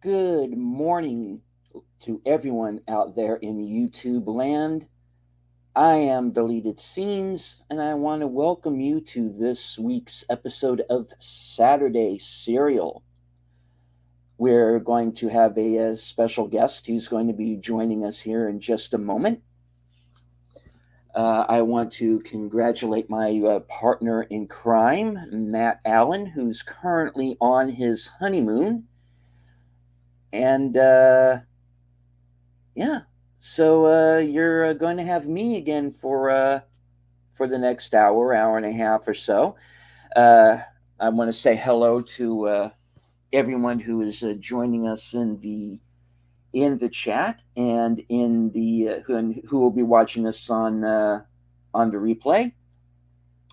Good morning to everyone out there in YouTube land. I am Deleted Scenes, and I want to welcome you to this week's episode of Saturday Serial. We're going to have a special guest who's going to be joining us here in just a moment. I want to congratulate my partner in crime, Matt Allen, who's currently on his honeymoon. And yeah, so you're going to have me again for the next hour and a half or so. Uh, I want to say hello to everyone who is joining us in the chat and in the who will be watching us on the replay.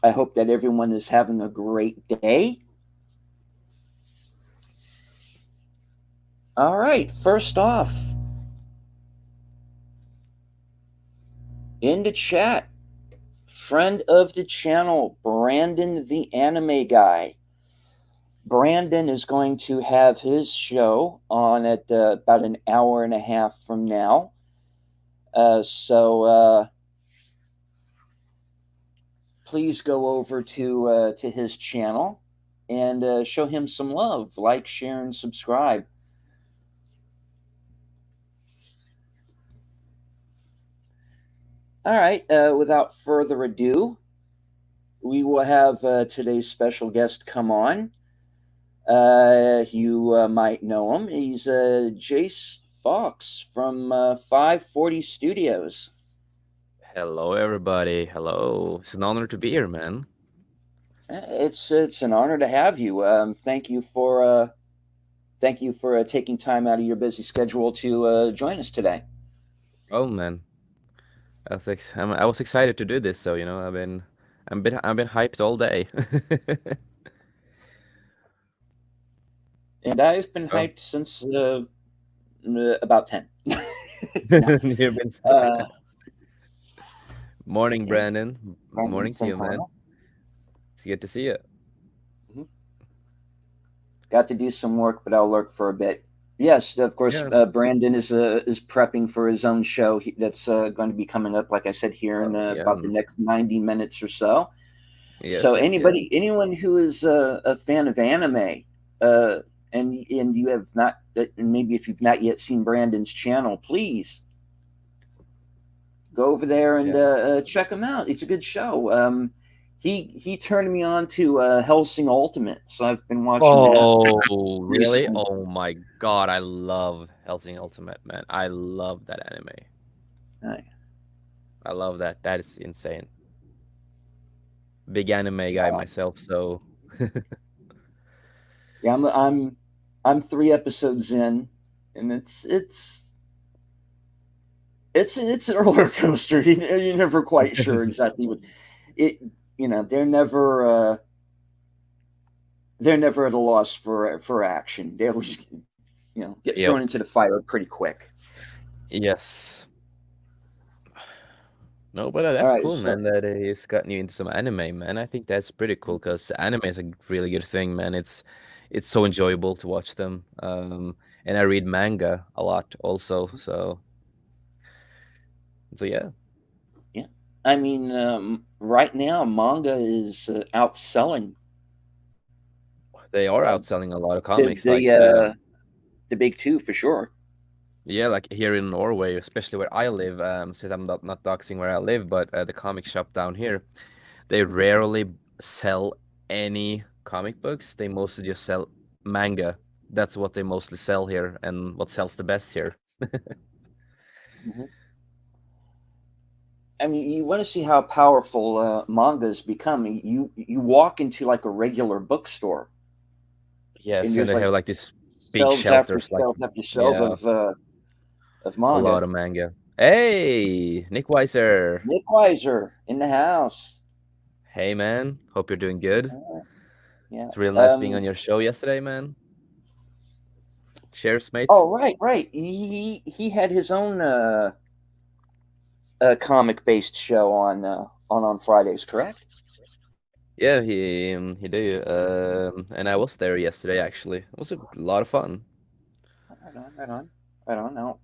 I hope that everyone is having a great day. All right, first off, in the chat, friend of the channel, Brandon the Anime Guy. Brandon is going to have his show on at about an hour and a half from now. So please go over to his channel and show him some love. Like, share, and subscribe. All right. Without further ado, we will have today's special guest come on. You might know him. He's Jace Fox from 540 Studios. Hello, everybody. Hello. It's an honor to be here, man. It's an honor to have you. Thank you for taking time out of your busy schedule to join us today. Oh, man. I was excited to do this, so I've been hyped all day. And I've been Oh, hyped since about 10. No. you've been Uh, morning, yeah, Brandon. Brandon, Morning to same you, man. hello. It's good to see you. Mhm. Got to do some work, but I'll lurk for a bit. Yes, of course. Yeah. Brandon is prepping for his own show that's going to be coming up, like I said, here in Yeah. about the next 90 minutes or so. So Yes, yes, yeah. anyone who is a fan of anime, uh, and you have not, maybe if you've not yet seen Brandon's channel, please go over there and Yeah. check him out. It's a good show. He turned me on to Helsing Ultimate, so I've been watching that Oh, really? recently. Oh my God, I love Helsing Ultimate, man. I love that anime. Uh, I love that. That is insane. Big anime guy myself, so yeah, I'm 3 episodes in, and it's a roller coaster. You're never quite sure exactly what it. You know, they're never at a loss for action. They always get yep. thrown into the fire pretty quick. Yes. No, but All that's right, cool, so man, that he's gotten you into some anime, man. I think that's pretty cool because anime is a really good thing, man. It's so enjoyable to watch them. And I read manga a lot also, so yeah, yeah, I mean, right now manga is outselling they are uh, outselling a lot of the comics. the Like uh, the big two for sure. yeah, like here in Norway, especially where I live, since I'm not doxing where I live, but the comic shop down here, they rarely sell any comic books. They mostly just sell manga. That's what they mostly sell here and what sells the best here. Mhm. I mean, you want to see how powerful manga's become. You walk into like a regular bookstore, and Yes, and there's they like have like these big shelves after shelters, like shelves after shelves yeah, of a manga. lot of manga. Hey, Nick Weiser. Nick Weiser in the house. Hey man, hope you're doing good. Yeah. It's real nice being on your show yesterday, man. Cheers, mate. Oh, right, right. He had his own comic based show on Fridays, correct? Yeah, he did. And I was there yesterday actually. It was a lot of fun. Right on, right on, right on. Now,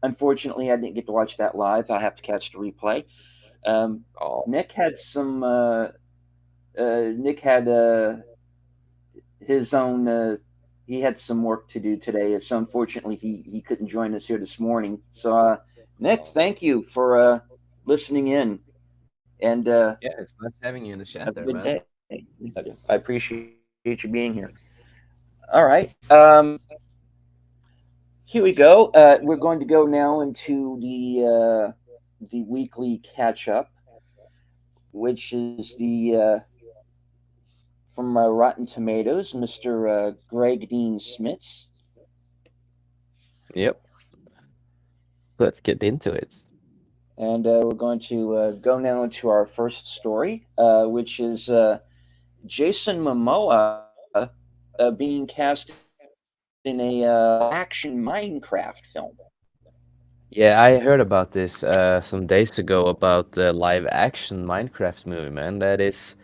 unfortunately, I didn't get to watch that live. I have to catch the replay. Um, Oh, Nick had some. Nick had his own. He had some work to do today, so unfortunately, he couldn't join us here this morning. So, Nick, thank you for listening in, and yeah, it's nice having you in the have a chat good there, day. man. I appreciate you being here. All right. Here we go. We're going to go now into the weekly catch up, which is the from Rotten Tomatoes, Mr. Greg Dean Smits, Yep. Let's get into it. and we're going to go now into our first story, which is Jason Momoa being cast in a action Minecraft film. Yeah, I heard about this some days ago about the live action Minecraft movie, man. That is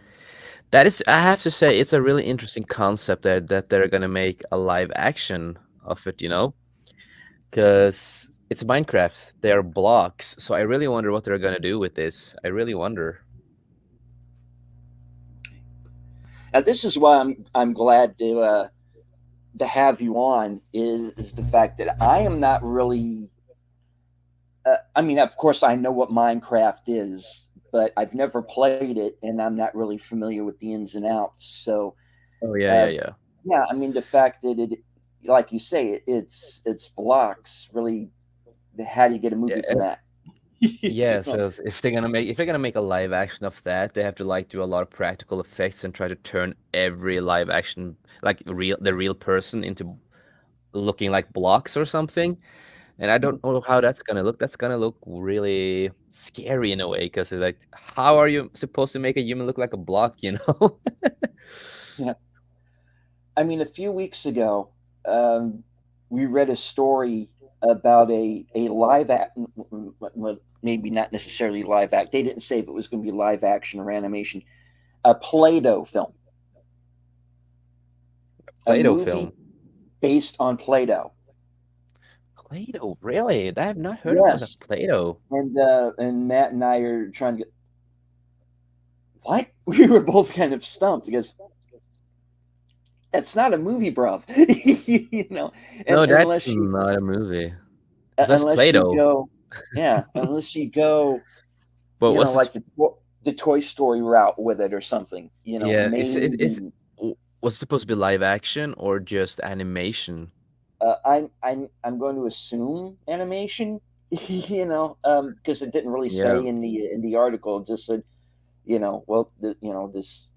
I have to say it's a really interesting concept that they're gonna make a live action of it, you know? Because it's Minecraft. They're blocks. So I really wonder what they're gonna do with this. I really wonder. Now, this is why I'm glad to have you on is the fact that I am not really. I mean, of course, I know what Minecraft is, but I've never played it, and I'm not really familiar with the ins and outs. So, Oh yeah, uh, yeah, yeah. yeah, I mean, the fact that like you say, it's blocks. Really, how do you get a movie from Yeah, that? yeah, You know? so if they're gonna make a live action of that, they have to like do a lot of practical effects and try to turn every live action like the real person into looking like blocks or something. And I don't know how that's gonna look. That's gonna look really scary in a way, because it's like, how are you supposed to make a human look like a block, you know? Yeah. I mean, a few weeks ago, we read a story about a live act, well, maybe not necessarily live act. They didn't say if it was going to be live action or animation. A Play-Doh film, a Play-Doh movie film. based on Play-Doh. Play-Doh, really? I have not heard about a Yes, Play-Doh. and Matt and I are trying to get what we were both kind of stumped because that's not a movie, bruv. You know, and No, that's unless you not a movie. Because that's unless you Play-Doh. go, yeah, unless you go, But what's this? like the Toy Story route with it or something. Yeah, Maybe was it supposed to be live action or just animation? I'm going to assume animation. Because it didn't really Yeah, say in the article. It just said, well, this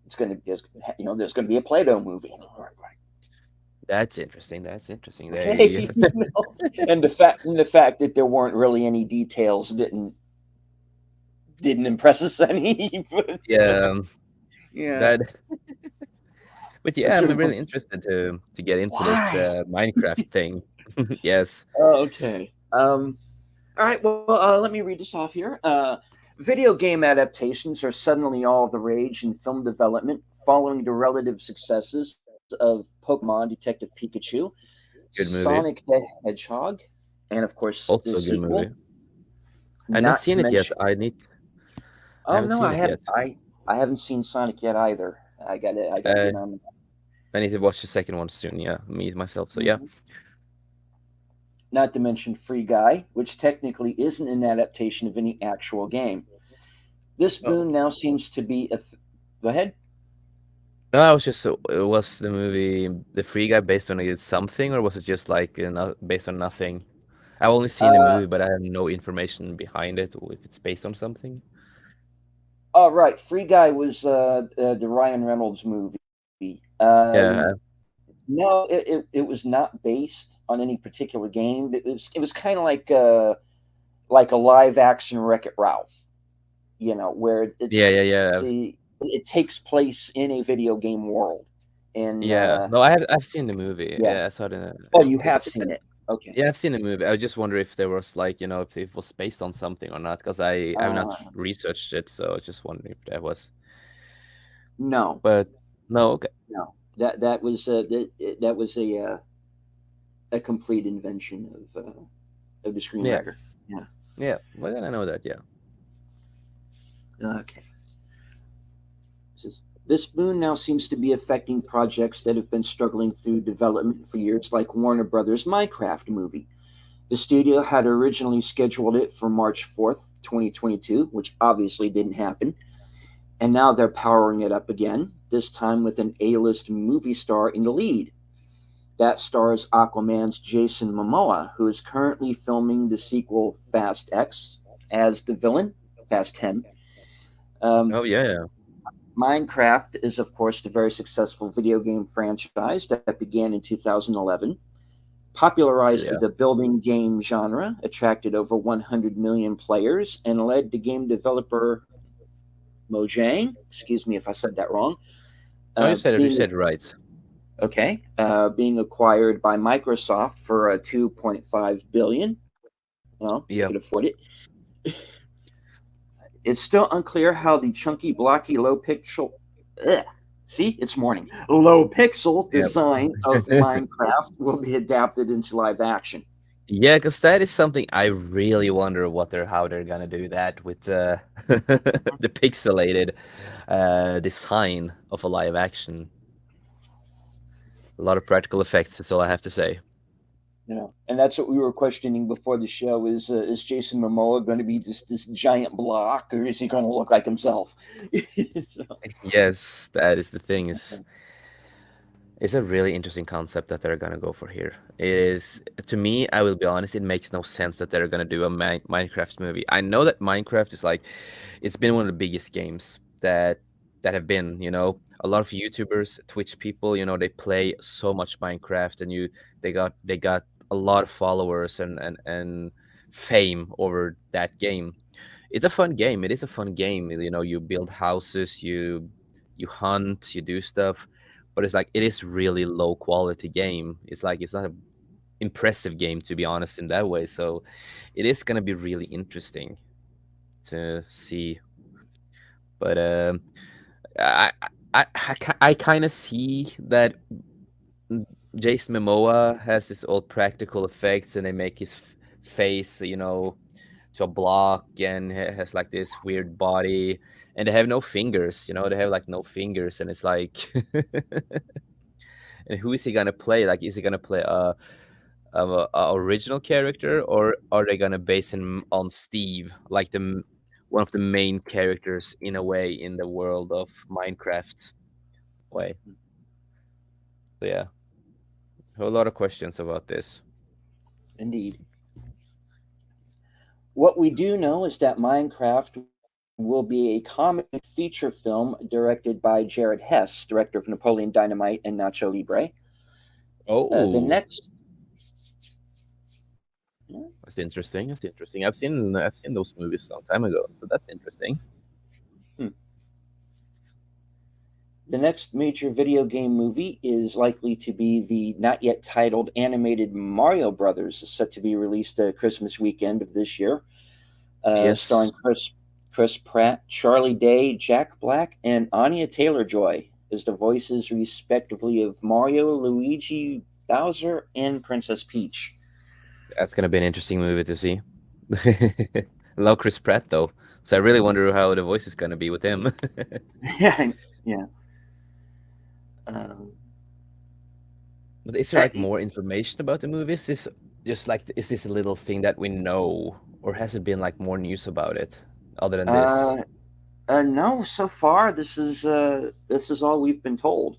it's going to there's going to be a Play-Doh movie. that's interesting. That's interesting. They, Okay, and the fact that there weren't really any details didn't impress us any. But yeah, yeah, that. But I yeah, I'm sort of really was interested to get into this why. Minecraft thing. Yes. Oh, okay. All right. Well, let me read this off here. Video game adaptations are suddenly all the rage in film development following the relative successes of Pokemon Detective Pikachu, Good movie. Sonic the Hedgehog, and of course the Also a good movie. sequel. I've not Not to seen it yet. mention, I oh haven't no, seen I it have yet. I haven't seen Sonic yet either. I gotta Uh, get on. I need to watch the second one soon. Yeah, me myself. So yeah. Mhm. Not to mention Free Guy, which technically isn't an adaptation of any actual game. This Oh. boon now seems to be a. Go ahead. No, I was just was the movie The Free Guy based on something, or was it just like based on nothing? I've only seen the Uh, movie, but I have no information behind it, or if it's based on something. oh right, Free Guy was the Ryan Reynolds movie. Yeah, No, it was not based on any particular game. It was kind of like a live action Wreck It Ralph. Where yeah, it's yeah, yeah, it takes place in a video game world. And yeah. No, I've seen the movie. yeah, Yeah, I saw it. oh, you have It's a seen it. Okay. Yeah, I've seen the movie. I just wonder if there was like, if it was based on something or not, because I've not Uh, researched it, so I was just wondering if that was. no, But no, okay. no, that was that was a a complete invention of the Yeah, screenwriter. Yeah. yeah. Well, then I know that. Yeah. Okay. This boon now seems to be affecting projects that have been struggling through development for years, like Warner Brothers' Minecraft movie. The studio had originally scheduled it for March 4th, 2022, which obviously didn't happen. And now they're powering it up again, this time with an A list movie star in the lead. That stars Aquaman's Jason Momoa, who is currently filming the sequel Fast X as the villain, Fast 10. Um, Oh yeah. Minecraft is, of course, the very successful video game franchise that began in 2011, popularized Yeah. the building game genre, attracted over 100 million players, and led the game developer Mojang, excuse me if I said that wrong, No, you said it. You being said it right. being acquired by Microsoft for 2.5 billion. Well, they Yeah. could afford it. It's still unclear how the chunky, blocky, low pixel. Ugh, see, it's morning. Low pixel Yeah. design of Minecraft will be adapted into live action. Yeah, because that is something I really wonder what they're how they're gonna do that with the pixelated design of a live action. A lot of practical effects. That's all I have to say. And that's what we were questioning before the show: is Jason Momoa going to be just this giant block, or is he going to look like himself? So, Yes, that is the thing. Is it's a really interesting concept that they're gonna go for here. It is to me, I will be honest, it makes no sense that they're gonna do a Minecraft movie. I know that Minecraft is like, it's been one of the biggest games that have been. A lot of YouTubers, Twitch people, they play so much Minecraft, and they got a lot of followers and fame over that game. It's a fun game. It is a fun game. You build houses, you hunt, you do stuff, but it's like it is really low quality game. It's like it's not a impressive game, to be honest, in that way. So it is gonna be really interesting to see. But I I kind of see that Jason Momoa has this all practical effects, and they make his face, to a block, and has like this weird body, and they have no fingers. They have like no fingers, and it's like, and who is he gonna play? Like, is he gonna play a original character, or are they gonna base him on Steve, like one of the main characters in a way in the world of Minecraft way? So yeah, a lot of questions about this. indeed. What we do know is that Minecraft will be a comic feature film directed by Jared Hess, director of Napoleon Dynamite and Nacho Libre. The Oh, next, that's interesting. That's interesting. I've seen those movies a long time ago, so that's interesting. hmm, the next major video game movie is likely to be the not yet titled animated Mario Brothers, set to be released Christmas weekend of this year, starring Yes, Chris Pratt, Charlie Day, Jack Black, and Anya Taylor Joy as the voices respectively of Mario, Luigi, Bowser, and Princess Peach. that's gonna be an interesting movie to see. I love Chris Pratt though, so I really wonder how the voice is gonna be with him. Yeah, yeah. Um, But is there uh, like more information about the movie? Is this just like is this a little thing that we know, or has it been like more news about it other than this? uh, no, so far this is all we've been told.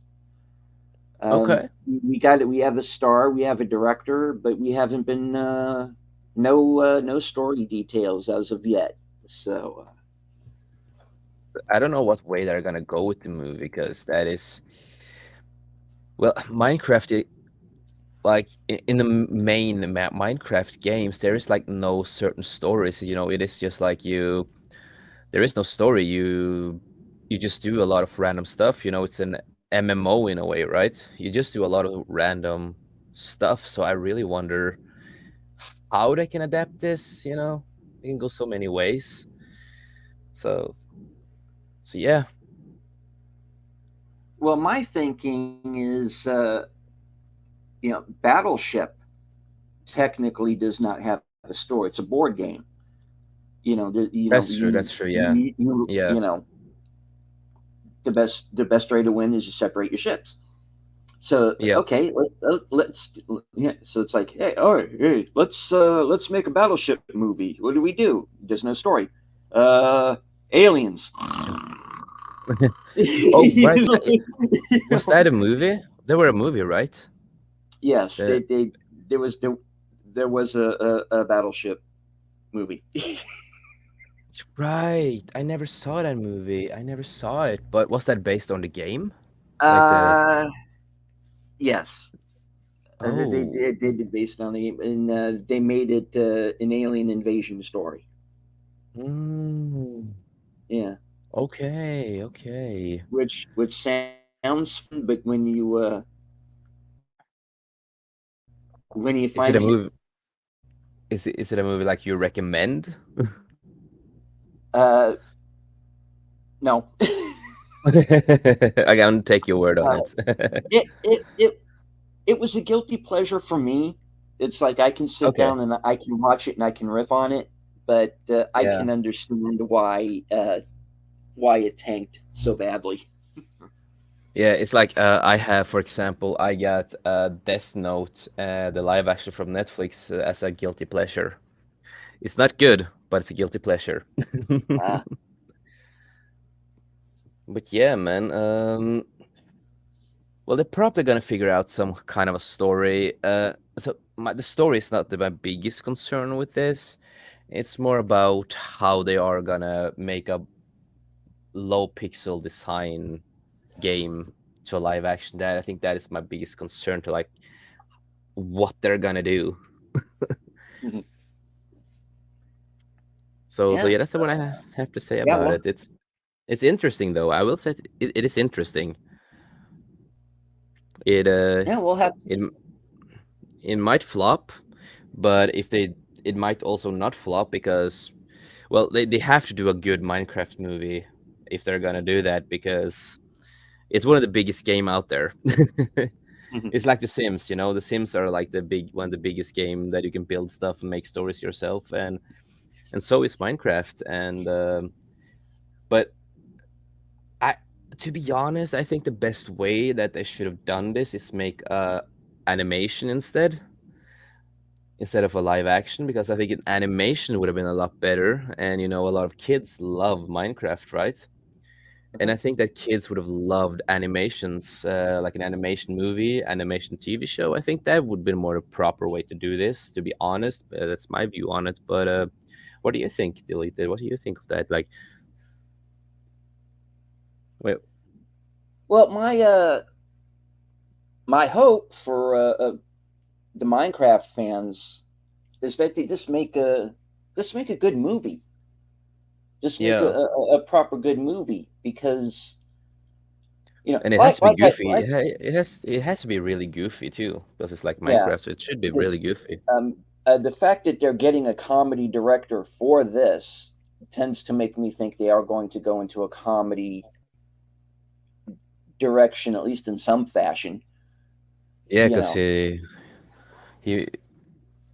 Okay. We got it. We have a star, we have a director, but we haven't been no story details as of yet. So I don't know what way they're gonna go with the movie because that is, well, Minecraft. Like in the main Minecraft games, there is like no certain stories. It is just like there is no story. You just do a lot of random stuff. It's an MMO in a way, right? You just do a lot of random stuff. So I really wonder how they can adapt this. It can go so many ways. So yeah. well, my thinking is, Battleship. technically does not have a story. It's a board game. That's true. That's true. Yeah. Yeah. You know the best way to win is you separate your ships. So Yeah. okay, let's yeah. So it's like, hey, all right, hey, let's make a battleship movie. What do we do? There's no story. Uh, aliens. Oh, right. you know, you Was know? that a movie? There were a movie, right? Yes, The they there was a battleship movie. Right. I never saw that movie. I never saw it. But was that based on the game? Like the uh, yes. Oh. They did based on the game, and they made it an alien invasion story. Mm. Yeah, Okay. Okay. which sounds fun, but when you find Is it a out, movie? Is it a movie like you recommend? uh, no, I can take your word on uh, it. it it it it was a guilty pleasure for me. It's like I can sit Okay. down and I can watch it and I can riff on it, but I Yeah. can understand why it tanked so badly. Yeah, it's like I have, for example, I got Death Note, the live action from Netflix, as a guilty pleasure. It's not good, but it's a guilty pleasure. Ah. But yeah, man. Well, they're probably gonna figure out some kind of a story. The story is not my biggest concern with this. It's more about how they are gonna make a low pixel design game to a live action. That I think that is my biggest concern to like what they're gonna do. Mhm. So Yeah, yeah, that's what I have to say yeah. about Well, it. It's interesting though. I will say it is interesting. It uh yeah. We'll have to. it it might flop, but if they it might also not flop because well they have to do a good Minecraft movie if they're gonna do that because it's one of the biggest game out there. Mhm. It's like The Sims, you know. The Sims are like the big one of the biggest game that you can build stuff and make stories yourself, and so is Minecraft. And but I to be honest, I think the best way that they should have done this is make animation instead of a live action because I think an animation would have been a lot better. And you know, a lot of kids love Minecraft, right? And Mhm. I think that kids would have loved animations, like an animation movie, animation TV show. I think that would be more a proper way to do this. To be honest, that's my view on it. But what do you think, Deleted? What do you think of that? Like, wait, Well, my hope for the Minecraft fans is that they just make a good movie. Just make yeah, a proper good movie because and it has like to be like I goofy. like It has to be really goofy too, because it's like yeah Minecraft, so it should be really this goofy. the fact that they're getting a comedy director for this tends to make me think they are going to go into a comedy direction at least in some fashion. Yeah, You because know, he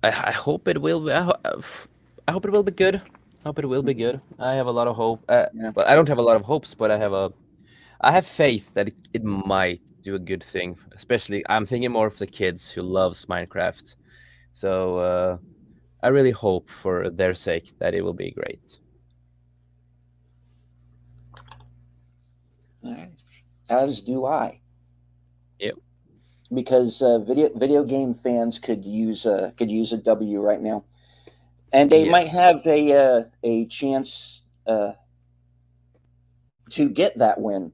I hope it will be. I hope it will be good. I hope it will be Mhm. good. I have a lot of hope. Yeah. Well, I don't have a lot of hopes, but I have faith that it might do a good thing. Especially, I'm thinking more of the kids who loves Minecraft. So I really hope for their sake that it will be great. All right. As do I, Yep. because video game fans could use a W right now, and they might Yes. have a chance to get that win.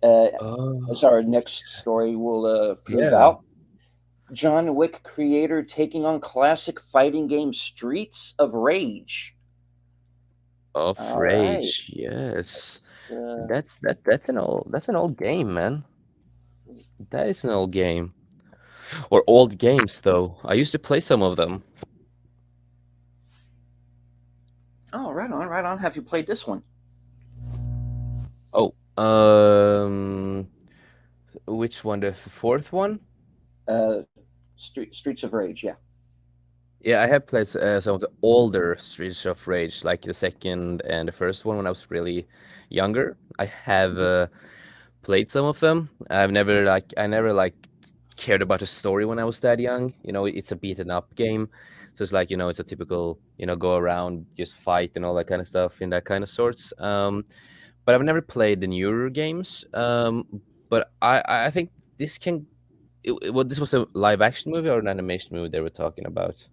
Uh, Oh, as our next story will prove yeah. out. John Wick creator taking on classic fighting game Streets of Rage. Of All right. Rage. Yes. Uh, That's an old game, man. That is an old game. Or old games though. I used to play some of them. oh, right on, right on. Have you played this one? Oh, which one? The fourth one? Uh, Streets of Rage. Yeah. Yeah, I have played some of the older Streets of Rage, like the second and the first one when I was really younger. I have Mhm. played some of them. I never like cared about the story when I was that young. You know, it's a beaten up game. So it's like, it's a typical, go around, just fight and all that kind of stuff in that kind of sorts. But I've never played the newer games. But I think this can well, this was a live action movie or an animation movie they were talking about.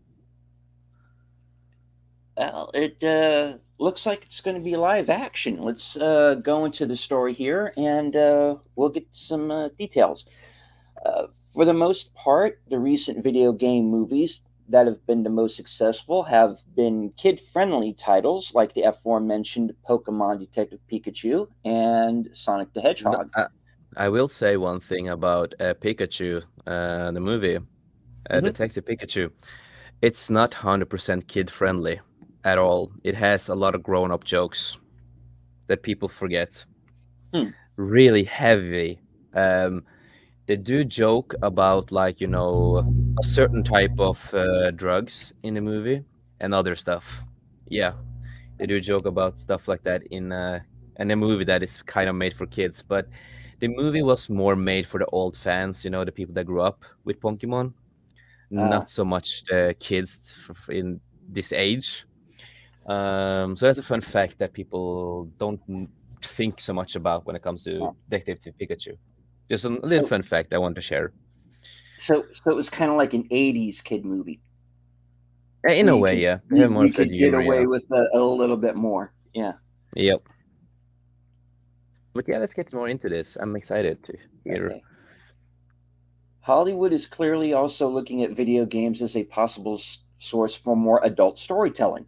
Well, it looks like it's going to be live action. Let's go into the story here and we'll get some details. Uh, for the most part, the recent video game movies that have been the most successful have been kid friendly titles like the aforementioned Pokemon Detective Pikachu and Sonic the No, Hedgehog. I will say one thing about Pikachu, the movie, Hmm. Detective Pikachu. It's not 100% kid friendly at all. It has a lot of grown up jokes that people forget. Hmm. Really heavy. Um, they do joke about, like, a certain type of drugs in the movie and other stuff. Yeah, they do joke about stuff like that in a movie that is kind of made for kids, but the movie was more made for the old fans, the people that grew up with Pokemon, Uh, not so much the kids in this age. So that's a fun fact that people don't think so much about when it comes to uh, Detective Pikachu. Just a little so, fun fact I want to share. so it was kind of like an '80s kid movie In where a way, yeah, they have more you of that could get humor, away yeah. with a little bit more. Yeah. Yep. But yeah, let's get more into this. I'm excited to hear. Okay. Hollywood is clearly also looking at video games as a possible source for more adult storytelling.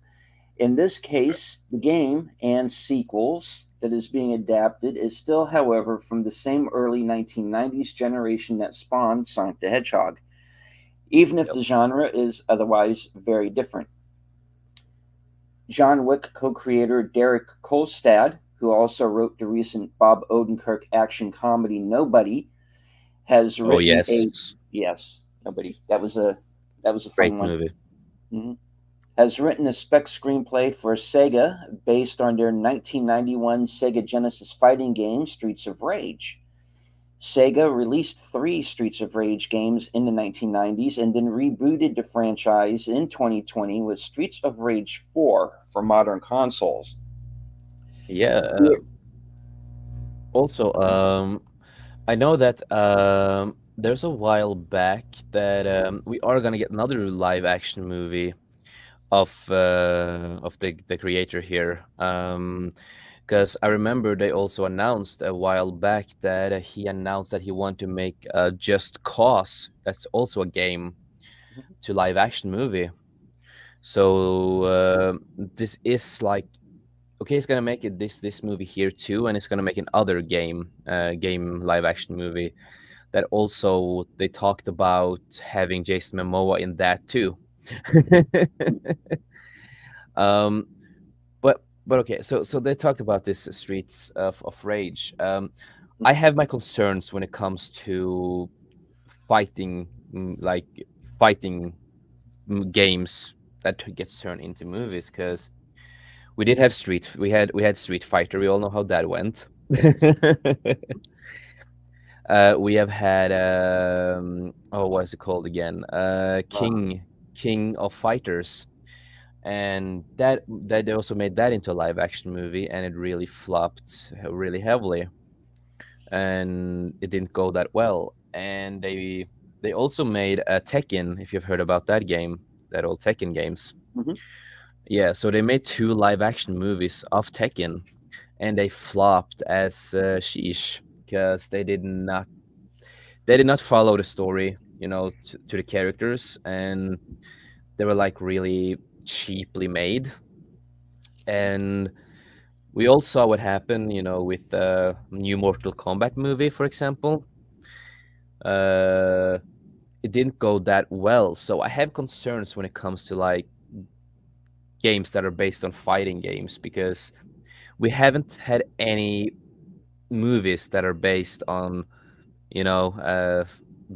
In this case, the game and sequels that is being adapted is still, however, from the same early 1990s generation that spawned Sonic the Hedgehog, even if Yep. the genre is otherwise very different. John Wick co creator Derek Kolstad, who also wrote the recent Bob Odenkirk action comedy Nobody, has Oh written a yes, yes, Nobody. That was a great fun one. movie. Mhm. Has written a spec screenplay for Sega based on their 1991 Sega Genesis fighting game Streets of Rage. Sega released three Streets of Rage games in the 1990s and then rebooted the franchise in 2020 with Streets of Rage 4 for modern consoles. Yeah. Yeah. Also, I know that there's a while back that we are gonna get another live action movie of the creator here. Because I remember they also announced a while back that he announced that he wanted to make Just Cause. That's also a game to live action movie. So this is like, okay, it's gonna make it this movie here too, and it's gonna make another game live action movie that also they talked about having Jason Momoa in that too. um, but okay, so they talked about this Streets of Rage. I have my concerns when it comes to fighting, like fighting games that gets turned into movies, because we had Street Fighter. We all know how that went. We have had oh, what is it called again? King of Fighters, and that they also made that into a live action movie, and it really flopped really heavily, and it didn't go that well. And they also made a Tekken, if you've heard about that game, that old Tekken games. Mhm. Yeah, so they made two live action movies of Tekken, and they flopped as sheesh, because they did not follow the story, to the characters, and they were like really cheaply made. And we all saw what happened, with the new Mortal Kombat movie, for example. Uh, it didn't go that well, so I have concerns when it comes to like games that are based on fighting games, because we haven't had any movies that are based on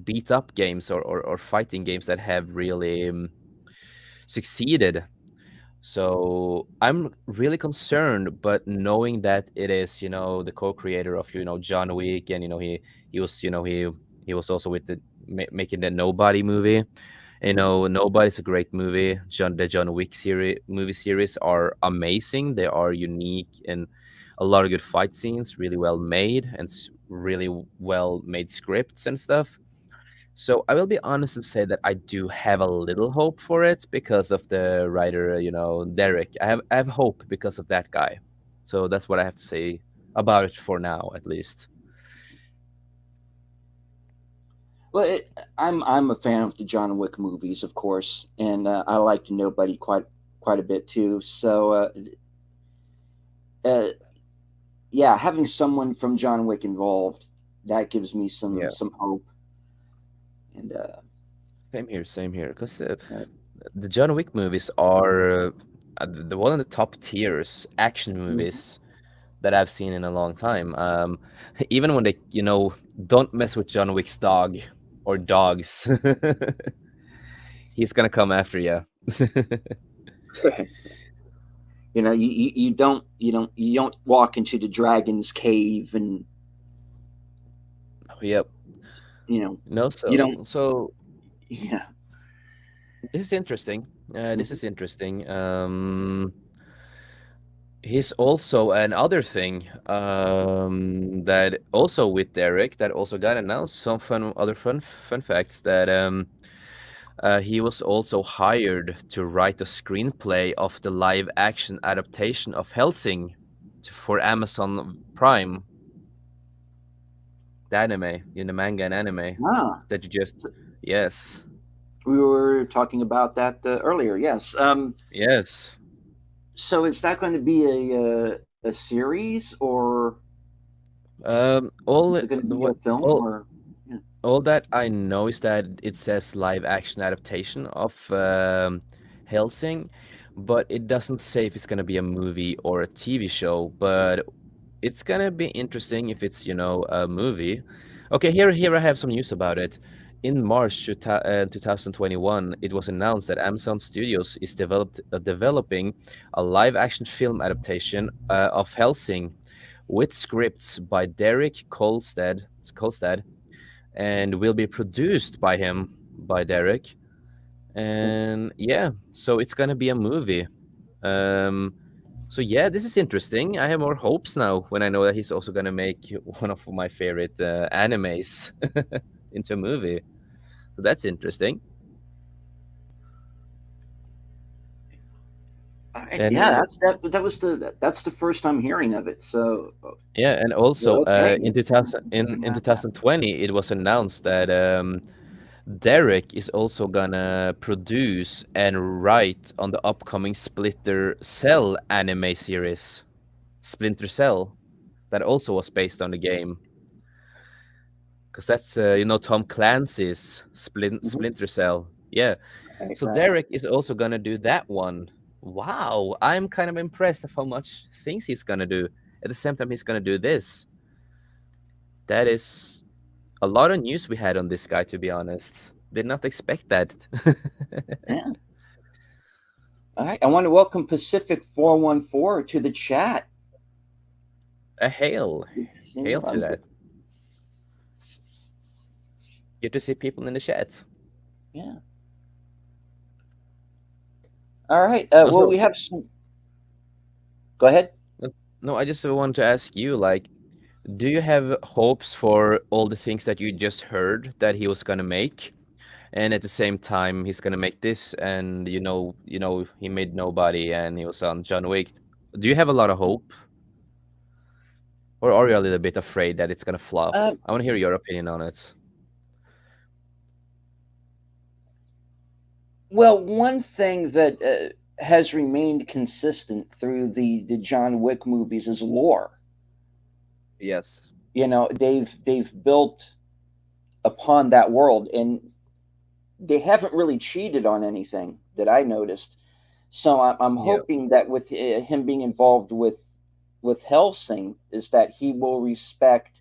beat up games or fighting games that have really succeeded. So I'm really concerned, but knowing that it is, the co-creator of, John Wick, and he was, he was also with making the Nobody movie. Nobody's a great movie. The John Wick movie series are amazing. They are unique and a lot of good fight scenes, really well made, and really well made scripts and stuff. So I will be honest and say that I do have a little hope for it because of the writer, Derek. I have hope because of that guy. So that's what I have to say about it for now, at least. Well, I'm a fan of the John Wick movies, of course, and I like the Nobody quite a bit too. So uh, yeah, having someone from John Wick involved, that gives me Yeah, some hope. And same here, same here. Because uh, the John Wick movies are the one of the top tiers action mhm. movies that I've seen in a long time. Even when they, don't mess with John Wick's dog or dogs, he's gonna come after you. You don't walk into the dragon's cave and Yep. you know No, you so don't so yeah. this is interesting. This Mhm. is interesting. He's also another thing that also with Derek that also got announced. Some fun facts that he was also hired to write the screenplay of the live action adaptation of Helsing for Amazon Prime, the anime, in the manga and anime Ah, that you just yes, we were talking about that earlier. Yes. yes. So is that going to be a series, or is All it going to the be a what film, or yeah. all that I know is that it says live action adaptation of Helsing, but it doesn't say if it's gonna be a movie or a TV show. But it's gonna be interesting if it's, a movie. Okay, here I have some news about it. In March 2021, it was announced that Amazon Studios is developing a live-action film adaptation of Helsing with scripts by Derek Kolstad, and will be produced by him, by Derek. And yeah, so it's gonna be a movie. Um, so yeah, this is interesting. I have more hopes now when I know that he's also gonna make one of my favorite animes into a movie. So that's interesting. And Yeah, that's the first I'm hearing of it. So yeah, and also okay, in it's 2000 in gonna in have that. 2020, it was announced that Derek is also gonna produce and write on the upcoming Splinter Cell anime series, Splinter Cell, that also was based on the game. Because that's Tom Clancy's Hmm. Splinter Cell. Yeah. Right, So right. Derek is also gonna do that one. Wow, I'm kind of impressed of how much things he's gonna do. At the same time, he's gonna do this. That is a lot of news we had on this guy, to be honest. Did not expect that. Yeah. All right. I want to welcome Pacific 414 to the chat. A hail, See hail you. to that. Good to see people in the chat. Yeah. All right. Well, Also, we have some. Go ahead. no, I just wanted to ask you, like, do you have hopes for all the things that you just heard that he was gonna make, and at the same time he's gonna make this, and he made Nobody, and he was on John Wick. Do you have a lot of hope, or are you a little bit afraid that it's gonna flop? Uh, I want to hear your opinion on it. well, one thing that has remained consistent through the John Wick movies is lore. Yes. They've built upon that world, and they haven't really cheated on anything that I noticed. So I'm Yeah. hoping that with him being involved with Helsing, is that he will respect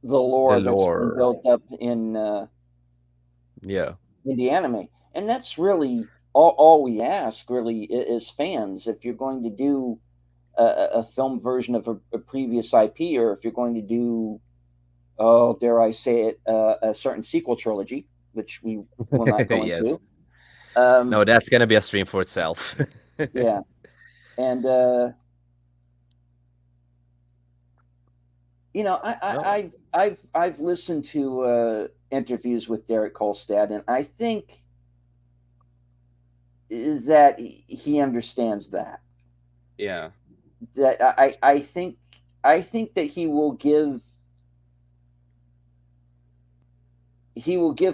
the The lore that's been lore. built up Yeah. in the anime. And that's really all we ask, really, is fans. If you're going to do a film version of a previous IP, or if you're going to do, oh, dare I say it, a certain sequel trilogy, which we will not go Yes. into. Um, No, that's gonna be a stream for itself. yeah, and No. I've listened to interviews with Derek Kolstad, and I think that he understands Yeah. that I think that he will give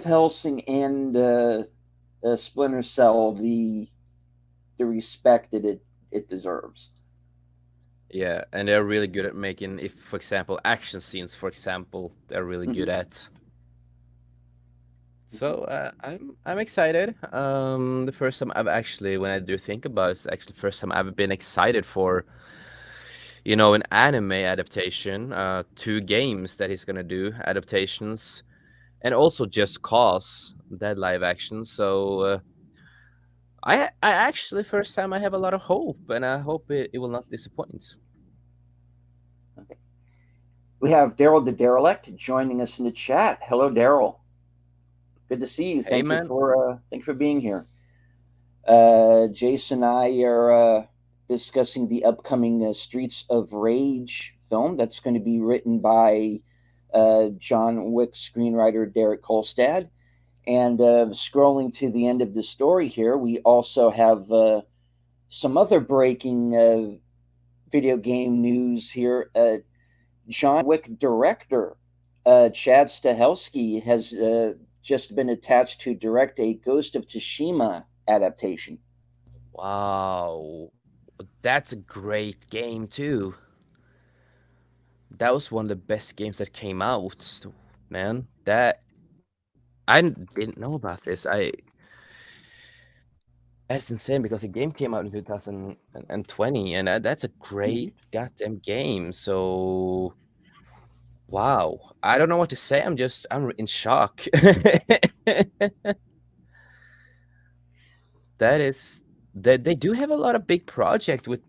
Helsing and Splinter Cell the respect that it deserves. Yeah, and they're really good at making, if for example, action scenes, for example, they're really Hmm. good at. Hmm. So I'm excited. The first time I've actually, when I do think about it, it's actually the first time I've been excited for, an anime adaptation, two games that he's gonna do adaptations, and also Just Cause that live action. So I actually first time I have a lot of hope, and I hope it will not disappoint. Okay. We have Daryl the Derelict joining us in the chat. Hello, Daryl. Good to see you. Hey man, Thank you for being here. Jason and I are discussing the upcoming Streets of Rage film that's going to be written by John Wick screenwriter Derek Kolstad. And scrolling to the end of the story here, we also have some other breaking video game news here. John Wick director Chad Stahelski has just been attached to direct a Ghost of Tsushima adaptation. wow, that's a great game too. That was one of the best games that came out, man. That didn't know about this. That's insane because the game came out in 2020, and that's a Mhm. great goddamn game. So wow, I don't know what to say. I'm in shock. That is that they do have a lot of big project with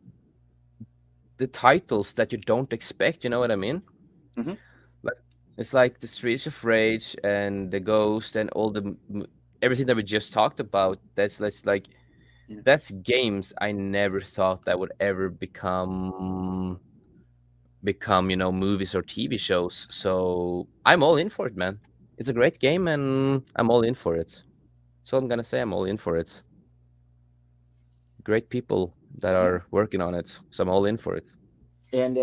the titles that you don't expect. You know what I mean? Mhm. Like it's like the Streets of Rage and the Ghost and all everything that we just talked about. That's like Yeah. that's games I never thought that would ever become movies or TV shows. So I'm all in for it, man. It's a great game, and I'm all in for it. So I'm gonna say I'm all in for it. Great people that Yeah. are working on it, so I'm all in for it. And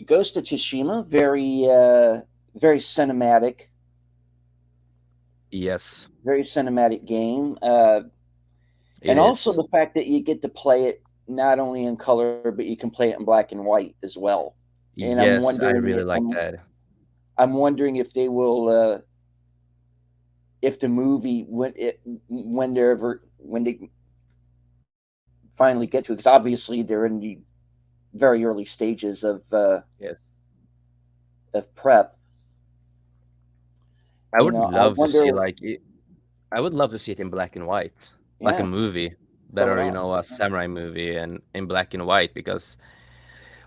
Ghost of Tsushima, very cinematic, Yes, very cinematic game. it And also is. the fact that you get to play it not only in color, but you can play it in black and white as well. And Yes, I really like that. I'm wondering if they will if the movie when they finally get to it, because obviously they're in the very early stages Yes, of prep. I would I love to see wonder. like it, I would love to see it in black and white, like a Yeah, movie that pull it are off. a samurai movie and in black and white because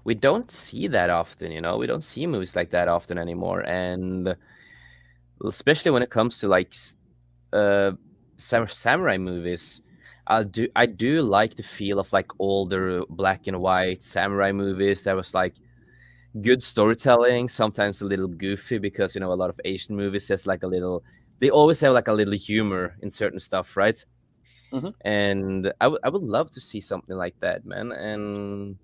we don't see that often. We don't see movies like that often anymore, and especially when it comes to like uh samurai movies. I do like the feel of like older black and white samurai movies that was like good storytelling, sometimes a little goofy because a lot of Asian movies has like a little they always have like a little humor in certain stuff, right? Hmm. And I would love to see something like that, man. And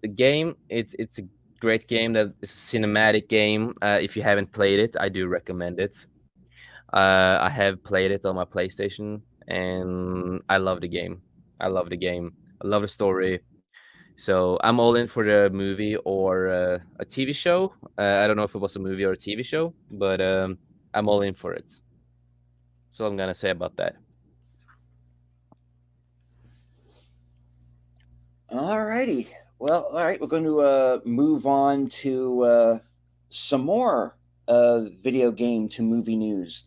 the game, it's a great game that is a cinematic game. If you haven't played it, I do recommend it. I have played it on my PlayStation, and I love the game. I love the game. I love the story. So I'm all in for the movie or a TV show. I don't know if it was a movie or a TV show, but I'm all in for it. So I'm gonna say about that. Alrighty. Well, all right. We're going to move on to some more video game to movie news.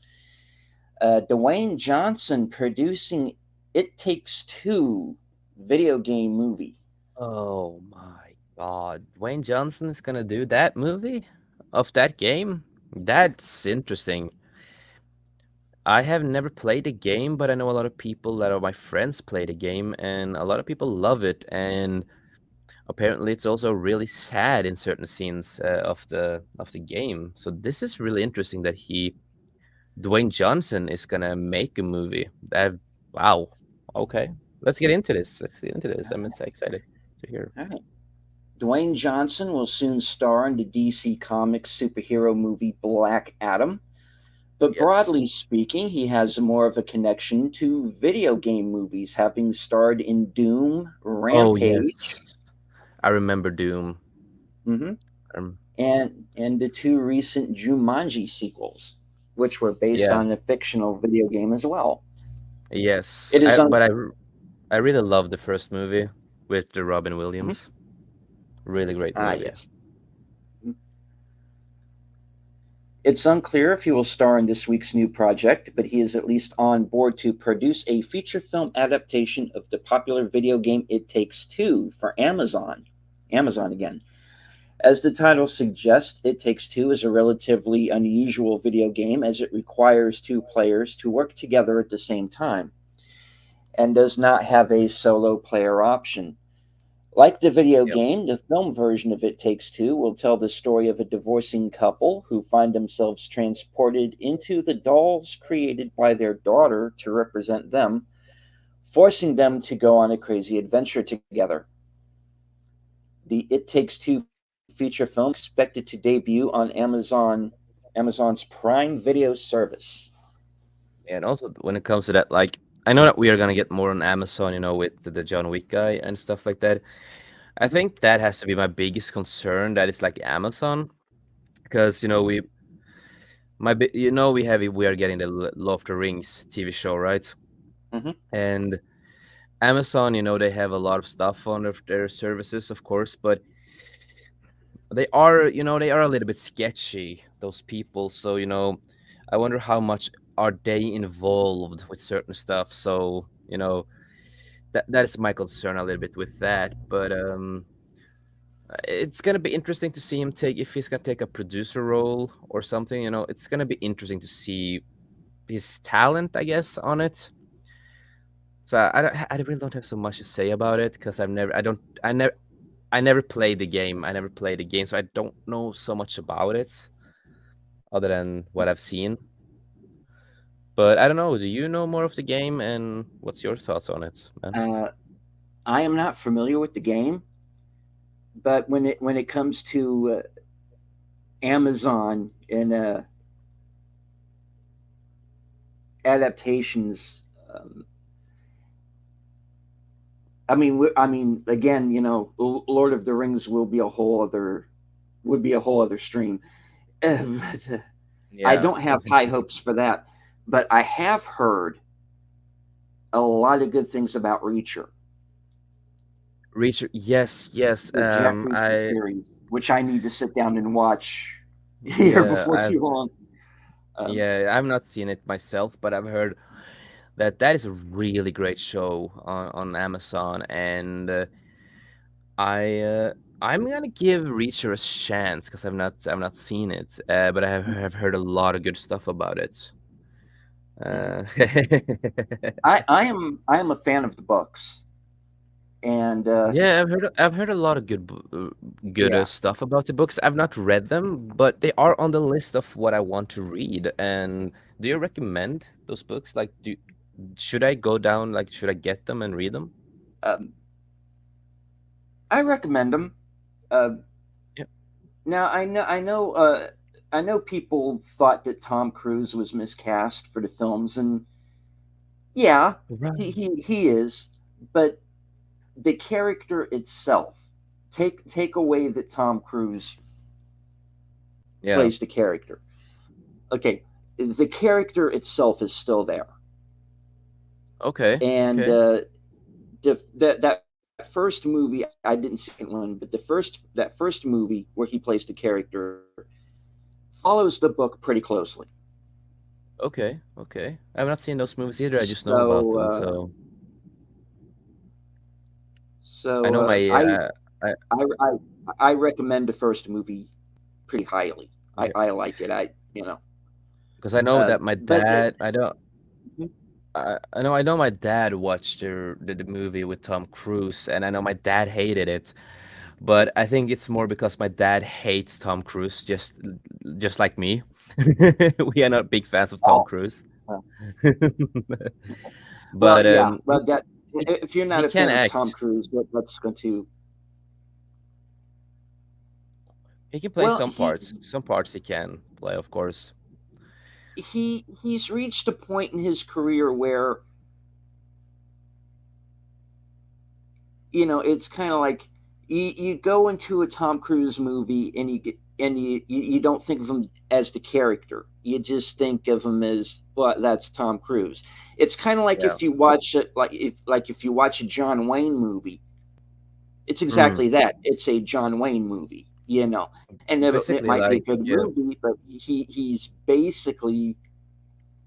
Dwayne Johnson producing It Takes Two video game movie. Oh my God. Wayne Johnson is gonna do that movie of that game? That's interesting. I have never played the game, but I know a lot of people that are my friends play the game, and a lot of people love it. And apparently, it's also really sad in certain scenes of the game. So this is really interesting that Dwayne Johnson is gonna make a movie. That wow. Okay, let's get into this. Let's get into this. I'm so excited to hear. All right. Dwayne Johnson will soon star in the DC Comics superhero movie Black Adam. But Yes. broadly speaking, he has more of a connection to video game movies, having starred in Doom, Oh Rampage, yes, I remember Doom. mhm, Um, and the two recent Jumanji sequels, which were based yeah. on a fictional video game as well. Yes. It is un- I really love the first movie with the Robin Mhm. Williams. Really great Ah, movie. yes. It's unclear if he will star in this week's new project, but he is at least on board to produce a feature film adaptation of the popular video game It Takes Two for Amazon. Amazon again. As the title suggests, It Takes Two is a relatively unusual video game as it requires two players to work together at the same time and does not have a solo player option. Like the video Yep. game, the film version of It Takes Two will tell the story of a divorcing couple who find themselves transported into the dolls created by their daughter to represent them, forcing them to go on a crazy adventure together. The It Takes Two feature film is expected to debut on Amazon's Prime Video service. And also when it comes to that, like I know that we are gonna get more on Amazon, with the John Wick guy and stuff like that. I Mhm. think that has to be my biggest concern. That is like Amazon, because we are getting the Lord of the Rings TV show, right? Mhm. And Amazon, they have a lot of stuff on their services, of course, but they are a little bit sketchy, those people. So, I wonder how much are they involved with certain stuff. So, that is my concern a little bit with that. But it's gonna be interesting to see him take if he's gonna take a producer role or something. It's gonna be interesting to see his talent, I guess, on it. So I really don't have so much to say about it because I never played the game. I never played the game, so I don't know so much about it other than what I've seen. But I don't know. Do you know more of the game, and what's your thoughts on it, man? Uh, I am not familiar with the game, but when it comes to Amazon and adaptations, um, I mean, again, Lord of the Rings will be a whole other would be a whole other stream. But, I Yeah. don't have high hopes for that, but I have heard a lot of good things about Reacher, Reacher. Yes, yes. the Jack Reacher series, which I need to sit down and watch here Yeah, before too long. Um, I've not seen it myself, but I've heard that is a really great show on Amazon, and I I'm gonna give Reacher a chance because I've not seen it, but I have heard a lot of good stuff about it. mhm. Uh, I am a fan of the books, and yeah, I've heard a lot of good yeah, stuff about the books. I've not read them, but they are on the list of what I want to read. And do you recommend those books? Like, should I go down? Like, should I get them and read them? um, I recommend them. Uh, Yeah. Now I know people thought that Tom Cruise was miscast for the films, and yeah, Right. he is, but the character itself, take away that Tom Cruise Yeah. plays the character. Okay, the character itself is still there, Okay. and Okay. that first movie I didn't see the second one, but that first movie where he plays the character follows the book pretty closely. Okay, okay. I've not seen those movies either. I just know about So them. So I so know my I I I I recommend the first movie pretty highly. okay, I like it. I you know. because I know that my But dad. I know my dad watched the movie with Tom Cruise, and I know my dad hated it. But I think it's more because my dad hates Tom Cruise, just like me. We are not big fans of Tom oh, Cruise. uh, well, But yeah. Well, that he if you're not he a can fan of Tom act. Cruise, that's going to. He can play Well, some parts. Some parts he can play, of course. he's reached a point in his career where it's kind of like you go into a Tom Cruise movie and you don't think of him as the character. You just think of him as, well, that's Tom Cruise. It's kind of like Yeah. if you watch it, if you watch a John Wayne movie, it's Mm. exactly that. It's a John Wayne movie, and it Basically, might be a like good movie, but he's basically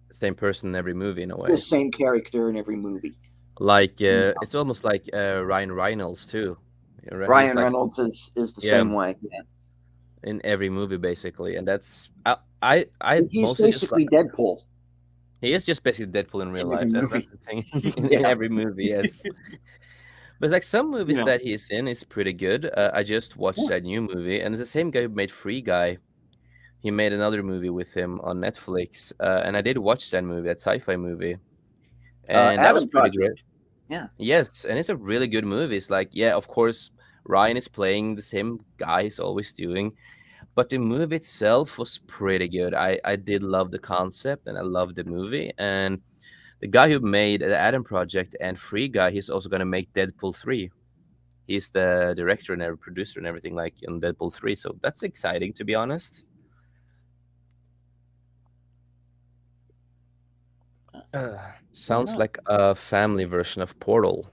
the same person in every movie in a the way. same character in every movie. Like You know, it's almost like Ryan Reynolds too. He's Ryan like Reynolds is the yeah same way. Yeah. in every movie basically, and that's I He's mostly just like basically Deadpool he is just basically Deadpool in real in every life. That's movie. the thing in Yeah. every movie. Yes, but like some You movies know. that he's in is pretty good. I just watched Yeah. that new movie, and it's the same guy who made Free Guy. He made another movie with him on Netflix, and I did watch that movie, that sci-fi movie, and that was Adam pretty Project. great. Yeah. Yes, and it's a really good movie. It's like, yeah, of course, Ryan is playing the same guy he's always doing, but the movie itself was pretty good. I did love the concept and I loved the movie. And the guy who made the Adam Project and Free Guy, he's also gonna make Deadpool 3. He's the director and producer and everything like in Deadpool 3. So that's exciting to be honest. Uh, Why Sounds not? like a family version of Portal.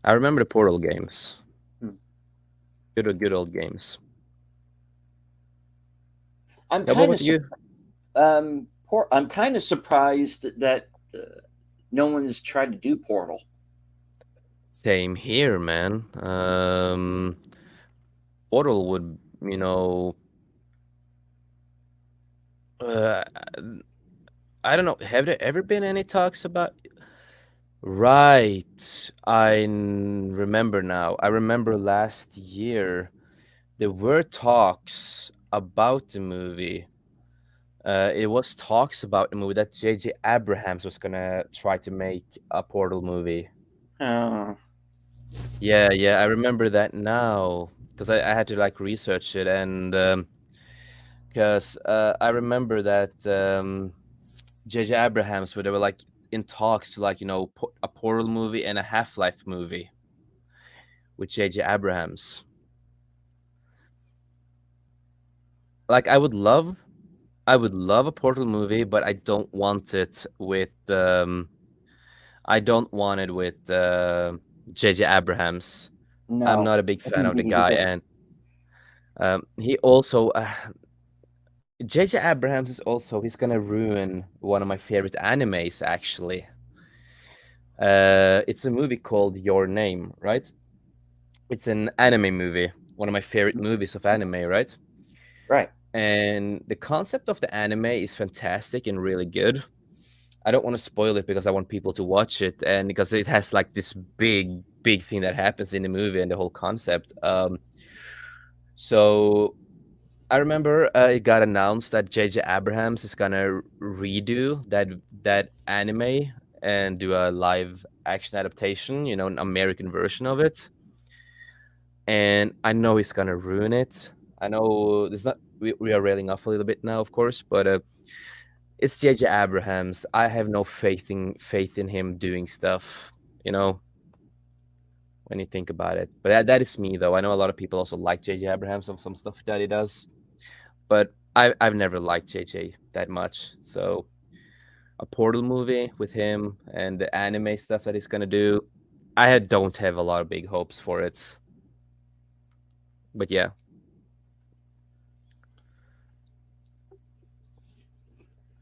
I remember the Portal games. Hmm. Good old games. I'm Yeah, what kind about of you? I'm kind of surprised that no one has tried to do Portal. Same here, man. Portal would, uh, I don't know. Have there ever been any talks about? Right. Remember now. I remember last year there were talks about the movie. It was talks about the movie that J.J. Abrahams was gonna try to make a Portal movie. Uh, Yeah, yeah, I remember that now because I had to like research it and because I remember that J.J. Abrahams, where they were like in talks to like a Portal movie and a Half Life movie with J.J. Abrahams. Like I would love a Portal movie, but I don't want it with J.J. Abrahams. I'm no, not a big fan of the me guy, either. and he also J.J. Abrahams is also he's gonna ruin one of my favorite animes actually. It's a movie called Your Name, right? It's an anime movie, one of my favorite movies of anime, right? Right. And the concept of the anime is fantastic and really good. I don't want to spoil it because I want people to watch it and because it has like this big thing that happens in the movie and the whole concept. So I remember it got announced that J.J. Abrahams is gonna redo that anime and do a live action adaptation, an American version of it. And I know he's gonna ruin it. I know there's not we are railing off a little bit now, of course, but it's J.J. Abrahams. I have no faith in him doing stuff, you know, when you think about it. But that is me though. I know a lot of people also like J.J. Abrahams of some stuff that he does, but I've never liked JJ that much. So a Portal movie with him and the anime stuff that he's gonna do, don't have a lot of big hopes for it. But yeah,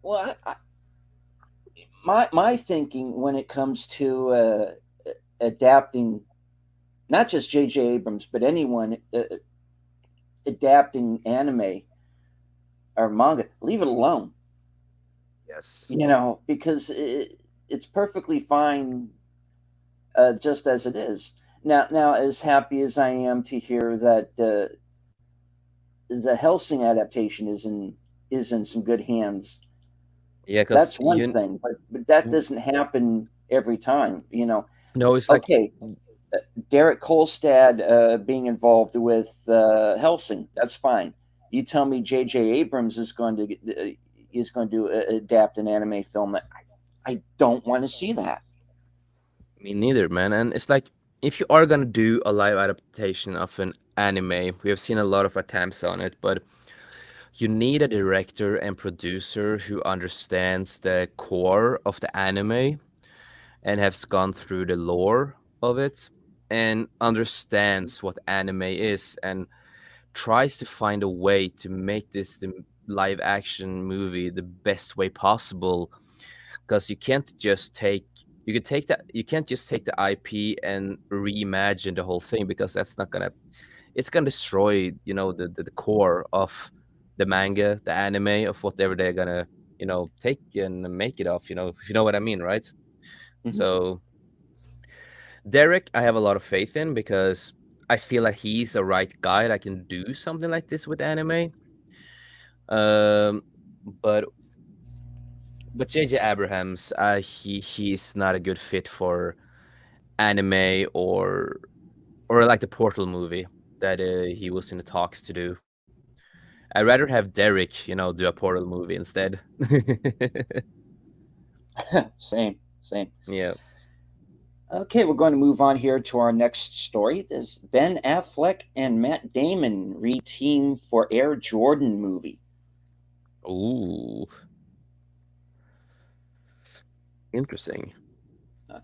Well, my thinking when it comes to adapting, not just J.J. Abrams, but anyone adapting anime or manga, leave it alone. Yes. Because it's perfectly fine just as it is. Now, as happy as I am to hear that the Helsing adaptation is in some good hands, Yeah, because that's one thing. But that doesn't happen every time. no, it's like Okay, uh, Derek Kolstad being involved with Helsing, that's fine. You tell me J.J. Abrams is going to adapt an anime film. I don't want to see that. me neither, man. And it's like if you are gonna do a live adaptation of an anime, we have seen a lot of attempts on it, but you need a director and producer who understands the core of the anime and has gone through the lore of it and understands what anime is and tries to find a way to make this the live action movie the best way possible, because you can't just take the IP and reimagine the whole thing, because that's not gonna it's gonna destroy, the core of the manga, the anime, of whatever they're gonna, take and make it of, if you know what I mean, right? Mhm. So Derek, I have a lot of faith in because I feel like he's the right guy that can do something like this with anime. Um, but JJ Abrahams, he's not a good fit for anime or like the Portal movie that he was in the talks to do. I'd rather have Derek, do a Portal movie instead. Same, same. Yeah. Okay, we're going to move on here to our next story. This Ben Affleck and Matt Damon re-team for Air Jordan movie. Ooh, interesting. Uh,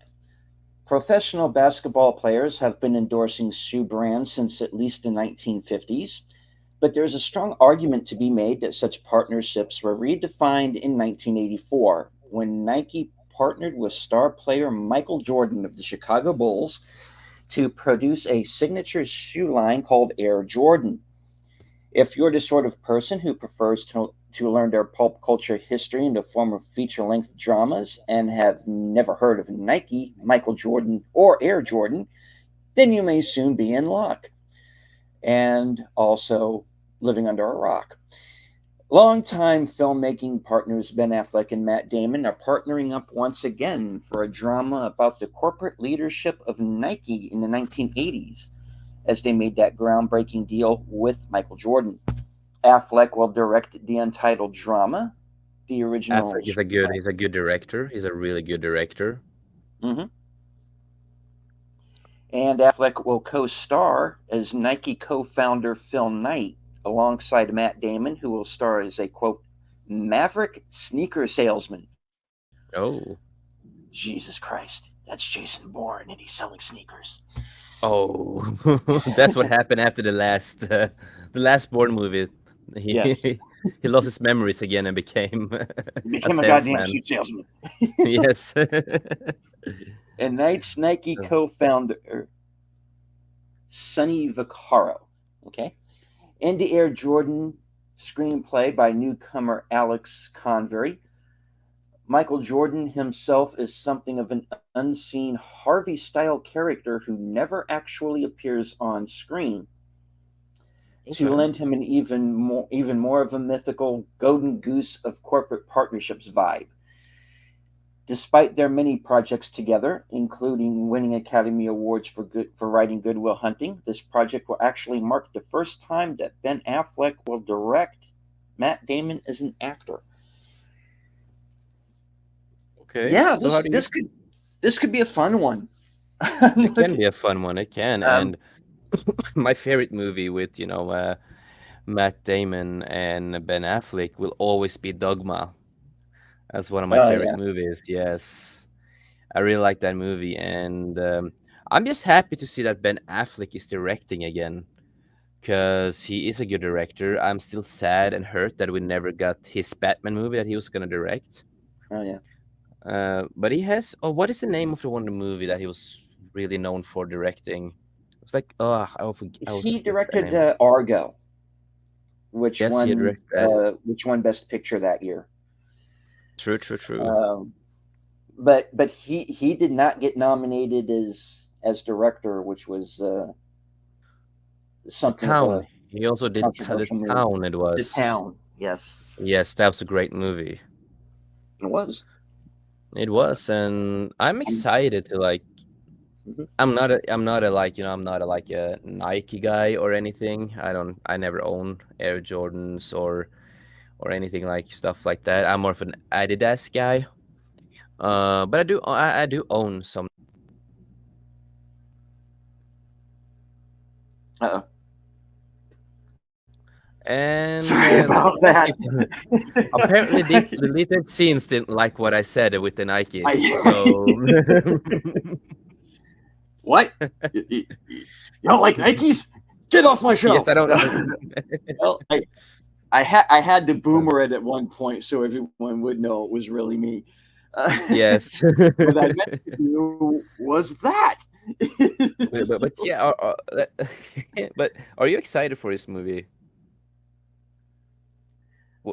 Professional basketball players have been endorsing shoe brands since at least the 1950s, but there's a strong argument to be made that such partnerships were redefined in 1984 when Nike partnered with star player Michael Jordan of the Chicago Bulls to produce a signature shoe line called Air Jordan. If you're the sort of person who prefers to learn their pulp culture history in the form of feature length dramas and have never heard of Nike, Michael Jordan, or Air Jordan, then you may soon be in luck. And also living under a rock. Longtime filmmaking partners Ben Affleck and Matt Damon are partnering up once again for a drama about the corporate leadership of Nike in the 1980s as they made that groundbreaking deal with Michael Jordan. Affleck will direct the untitled drama. The original Affleck is a good screenplay. he's a good director. He's a really good director. Mhm. And Affleck will co-star as Nike co-founder Phil Knight alongside Matt Damon, who will star as a quote maverick sneaker salesman. Oh. Jesus Christ, that's Jason Bourne, and he's selling sneakers. Oh, that's what happened after the last Bourne movie. Yes, He he lost his memories again and became he a became a goddamn salesman. shoe salesman. Yes. And Knight's Nike co-founder Sonny Vaccaro. Okay, and the Air Jordan screenplay by newcomer Alex Convery. Michael Jordan himself is something of an unseen Harvey style character who never actually appears on screen to Okay. lend him an even more of a mythical golden goose of corporate partnerships vibe. Despite their many projects together, including winning Academy Awards for writing Goodwill Hunting, this project will actually mark the first time that Ben Affleck will direct Matt Damon as an actor. Okay. Yeah, So this how do you? this could this could be a fun one. I'm It can looking. be a fun one. It can. Um, And my favorite movie with Matt Damon and Ben Affleck will always be Dogma. That's one of my oh favorite yeah. movies. Yes. I really like that movie, and I'm just happy to see that Ben Affleck is directing again. because he is a good director. I'm still sad and hurt that we never got his Batman movie that he was gonna direct. Oh yeah. But he has. Oh, what is the name of the Wonder movie that he was really known for directing? It's like, oh, I would He forget the directed name. Argo, Yes, he directed that. which won Best Picture that year. True, true, true. Um, but he did not get nominated as director, which was The something of a Town. He also did the controversial move. Town. It The was. Town, yes, Yes, that was a great movie. it was. It was, and I'm Um, excited to like. mhm. I'm not a like I'm not a like a Nike guy or anything. I never own Air Jordans or anything like stuff like that. I'm more of an Adidas guy. But I do own some. Uh-oh. And Sorry about some that. people apparently the deleted scenes didn't like what I said with the Nikes. I So what? You don't like Nikes? Get off my yes, shelf. I don't. Well, I had to boomer it at one point so everyone would know it was really me. Uh, Yes. what I meant to do was that. But yeah, but are you excited for this movie?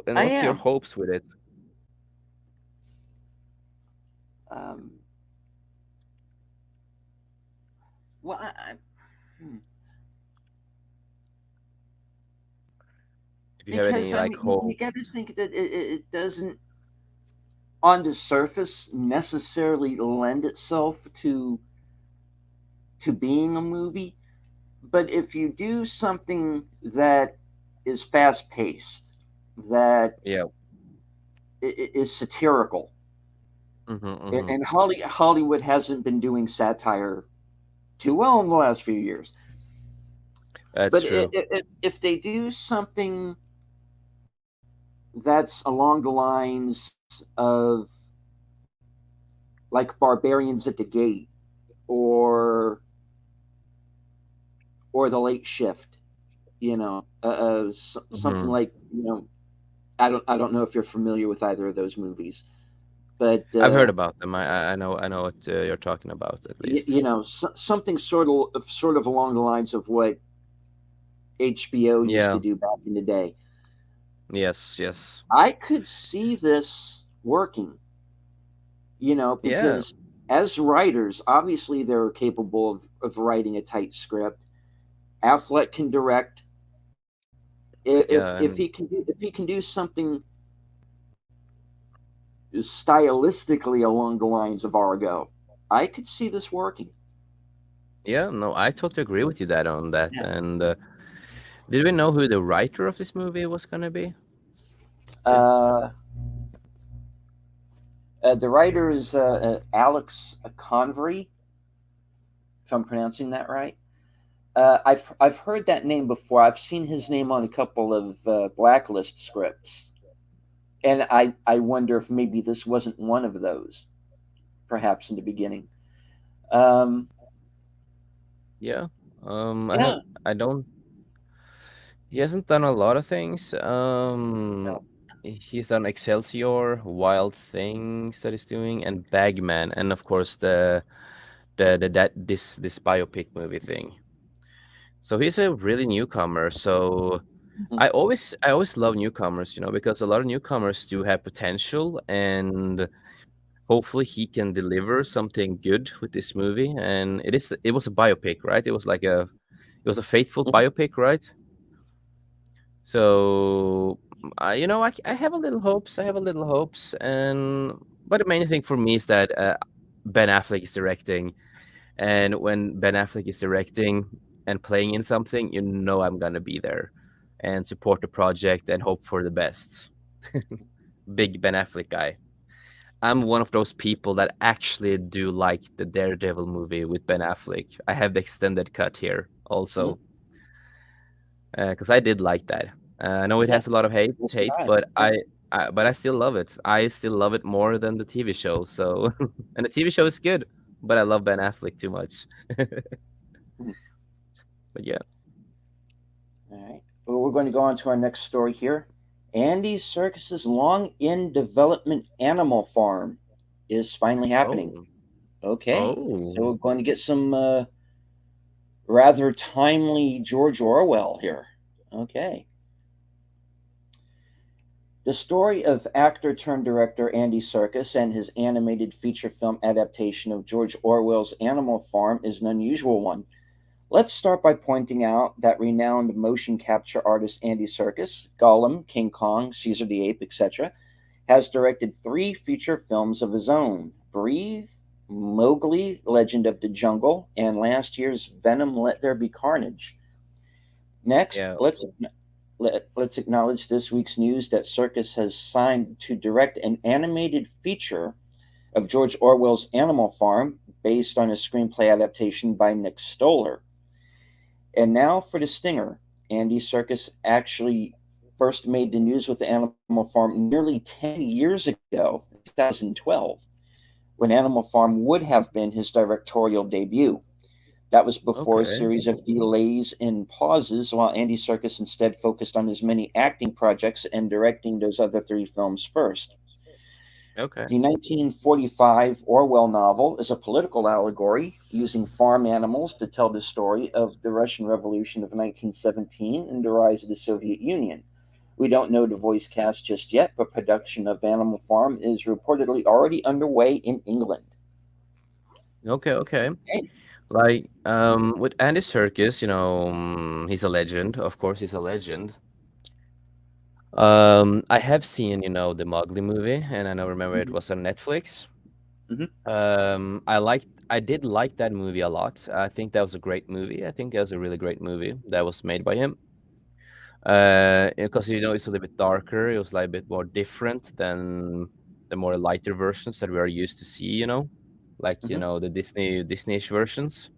And I what's your am. hopes with it? Um, well, hmm. If you have Because any I like mean, you hope? got to think that it doesn't, on the surface, necessarily lend itself to being a movie. But if you do something that is fast paced, that Yeah. is satirical, Mm-hmm, mm-hmm. and Hollywood hasn't been doing satire too well in the last few years. That's But true. if they do something that's along the lines of like Barbarians at the Gate or the Late Shift, something Mm-hmm. like I don't know if you're familiar with either of those movies, but I've heard about them. I know what you're talking about at least. something sort of along the lines of what HBO used Yeah. to do back in the day. Yes. Yes. I could see this working, Yeah. because as writers, obviously they're capable of writing a tight script. Affleck can direct. Yeah. If And if he can do something stylistically along the lines of Argo, I could see this working. yeah. No, I totally agree with you that on that. Yeah. And did we know who the writer of this movie was gonna be? Too? Uh, the writer is Alex Convery, if I'm pronouncing that right. I've heard that name before. I've seen his name on a couple of Blacklist scripts, and I wonder if maybe this wasn't one of those, perhaps in the beginning. Um, Yeah. yeah. I don't. He hasn't done a lot of things. No. He's done Excelsior, Wild Things that he's doing, and Bagman, and of course the that this biopic movie thing. So he's a really newcomer. So Mhm. I always love newcomers, because a lot of newcomers do have potential, and hopefully he can deliver something good with this movie. And it was a biopic, right? It was a faithful Mhm. biopic, right? So, I have a little hopes. I have a little hopes, and but the main thing for me is that Ben Affleck is directing, and when Ben Affleck is directing and playing in something, I'm gonna be there and support the project and hope for the best. Big Ben Affleck guy. I'm one of those people that actually do like the Daredevil movie with Ben Affleck. I have the extended cut here Mhm. also because I did like that. I know it Yeah. has a lot of Yes, hate, I. but Yeah. I still love it. I still love it more than the TV show. So, and the TV show is good, but I love Ben Affleck too much. Mhm. But yeah, All right. Well, we're going to go on to our next story here. Andy Serkis's long in development Animal Farm is finally happening. Oh, Okay. So oh, we're going to get some rather timely George Orwell here. Okay. The story of actor turned director Andy Serkis and his animated feature film adaptation of George Orwell's Animal Farm is an unusual one. Let's start by pointing out that renowned motion capture artist Andy Serkis, Gollum, King Kong, Caesar the Ape, etc., has directed three feature films of his own: Breathe, Mowgli, Legend of the Jungle, and last year's Venom Let There Be Carnage. Next, yeah. let's acknowledge this week's news that Serkis has signed to direct an animated feature of George Orwell's Animal Farm based on a screenplay adaptation by Nick Stoller. And now for the stinger. Andy Serkis actually first made the news with the Animal Farm nearly 10 years ago, 2012, when Animal Farm would have been his directorial debut. That was before a Okay, series of delays and pauses, while Andy Serkis instead focused on his many acting projects and directing those other three films first. okay, The 1945 Orwell novel is a political allegory using farm animals to tell the story of the Russian Revolution of 1917 and the rise of the Soviet Union. We don't know the voice cast just yet, but production of Animal Farm is reportedly already underway in England. okay, okay. Hey. Like, with Andy Serkis, he's a legend. Of course, he's a legend. I have seen, the Mowgli movie, and I know remember it Mhm, was on Netflix. mhm, I did like that movie a lot. I think that was a great movie. I think that was a really great movie that was made by him. Because it's a little bit darker. It was like a bit more different than the more lighter versions that we are used to see. Like mhm, the Disney-ish versions.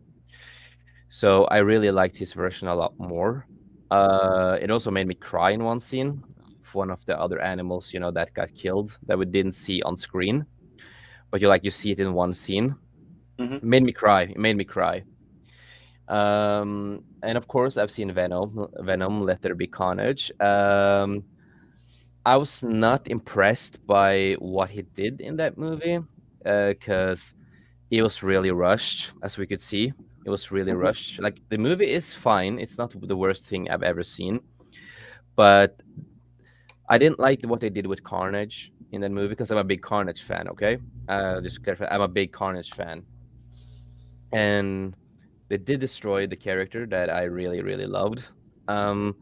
So I really liked his version a lot more. It also made me cry in one scene of one of the other animals, that got killed that we didn't see on screen, but you see it in one scene. mhm. It made me cry. It made me cry. And of course, I've seen Venom, Let There Be Carnage. I was not impressed by what he did in that movie, because it was really rushed, as we could see. It was really Okay. rushed. Like the movie is fine. It's not the worst thing I've ever seen, but I didn't like what they did with Carnage in that movie because I'm a big Carnage fan. Okay, just to clarify, I'm a big Carnage fan, and they did destroy the character that I really really loved. Um,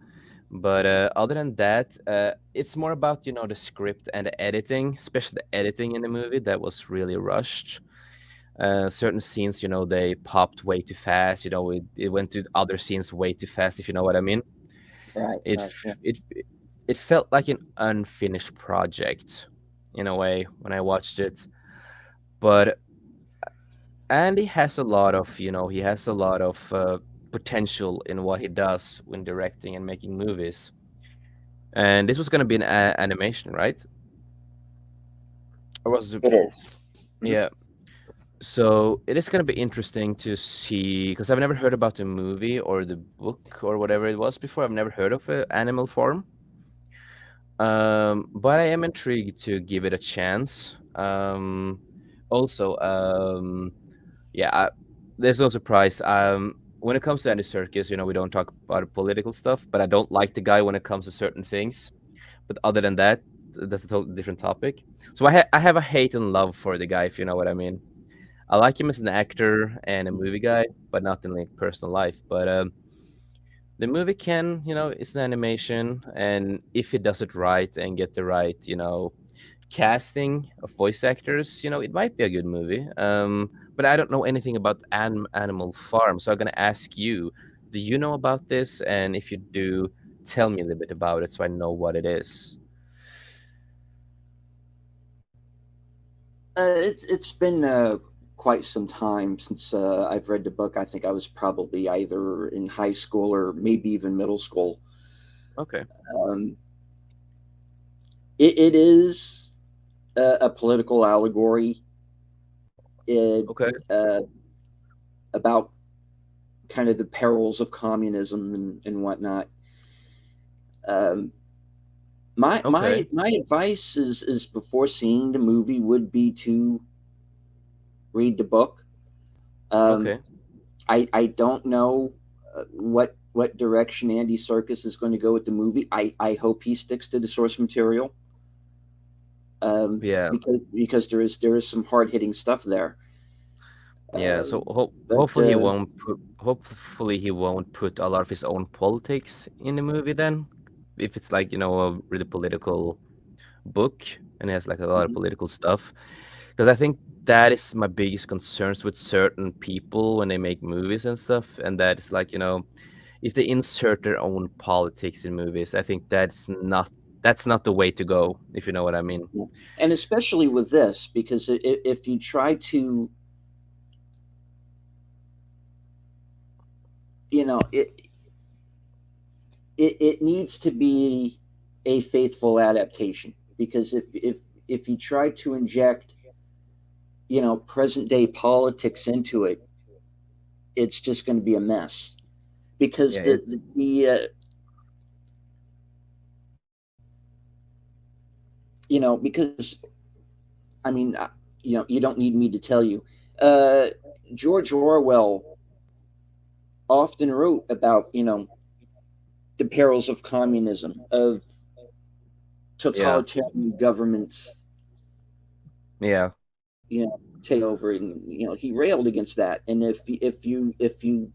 but other than that, it's more about the script and the editing, especially the editing in the movie that was really rushed. Certain scenes, they popped way too fast. It went to other scenes way too fast. If you know what I mean. Right, It right, yeah. f- it it felt like an unfinished project in a way when I watched it. But Andy has a lot of, he has a lot of potential in what he does when directing and making movies. And this was going to be an animation, right? Or was it? It is. Mhm. Yeah. So it is going to be interesting to see because I've never heard about the movie or the book or whatever it was before. I've never heard of Animal Farm. But I am intrigued to give it a chance. Also, yeah, there's no surprise. When it comes to Andy Serkis, we don't talk about political stuff, but I don't like the guy when it comes to certain things. But other than that, that's a totally different topic. So I have a hate and love for the guy, if you know what I mean. I like him as an actor and a movie guy, but not in like personal life. But the movie can, it's an animation, and if it does it right and get the right, casting of voice actors, it might be a good movie. But I don't know anything about Animal Farm, so I'm gonna ask you, do you know about this? And if you do, tell me a little bit about it so I know what it is. It's been quite some time since I've read the book. I think I was probably either in high school or maybe even middle school. Okay, Um, it is a political allegory. It okay, uh, about kind of the perils of communism and whatnot. Um, my advice is before seeing the movie would be to read the book. Um, Okay. I don't know what direction Andy Serkis is going to go with the movie. I hope he sticks to the source material. Yeah. Because there is some hard hitting stuff there. Yeah. So But hopefully he won't put a lot of his own politics in the movie then. If it's like, a really political book and it has like a lot of mhm, political stuff. Because I think that is my biggest concerns with certain people when they make movies and stuff. And that is like, if they insert their own politics in movies, I think that's not the way to go, if you know what I mean. yeah. And especially with this, because if you try to, it needs to be a faithful adaptation. Because if you try to inject present day politics into it, it's just going to be a mess. Because Yeah, it's because I mean, you don't need me to tell you. Uh, George Orwell often wrote about the perils of communism, of yeah, totalitarian governments, yeah, take over, and he railed against that. And if you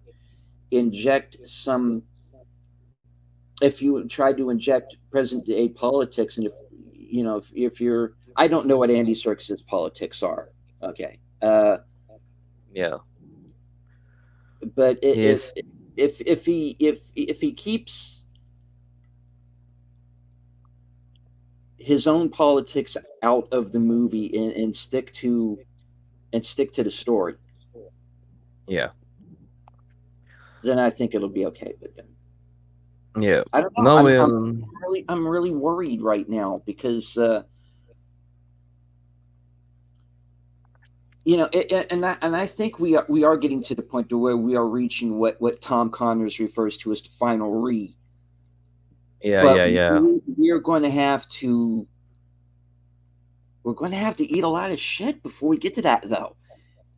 inject some, if you try to inject present day politics, and if you're, I don't know what Andy Serkis's politics are, okay, yeah. but He is, if he keeps his own politics out of the movie, and stick to the story, yeah, then I think it'll be okay. But yeah. I don't know. No, I'm we'll, really worried right now because and I think we are getting to the point to where we are reaching what Tom Connors refers to as the final re. yeah, But yeah, yeah. we are going to have to we're going to have to eat a lot of shit before we get to that, though,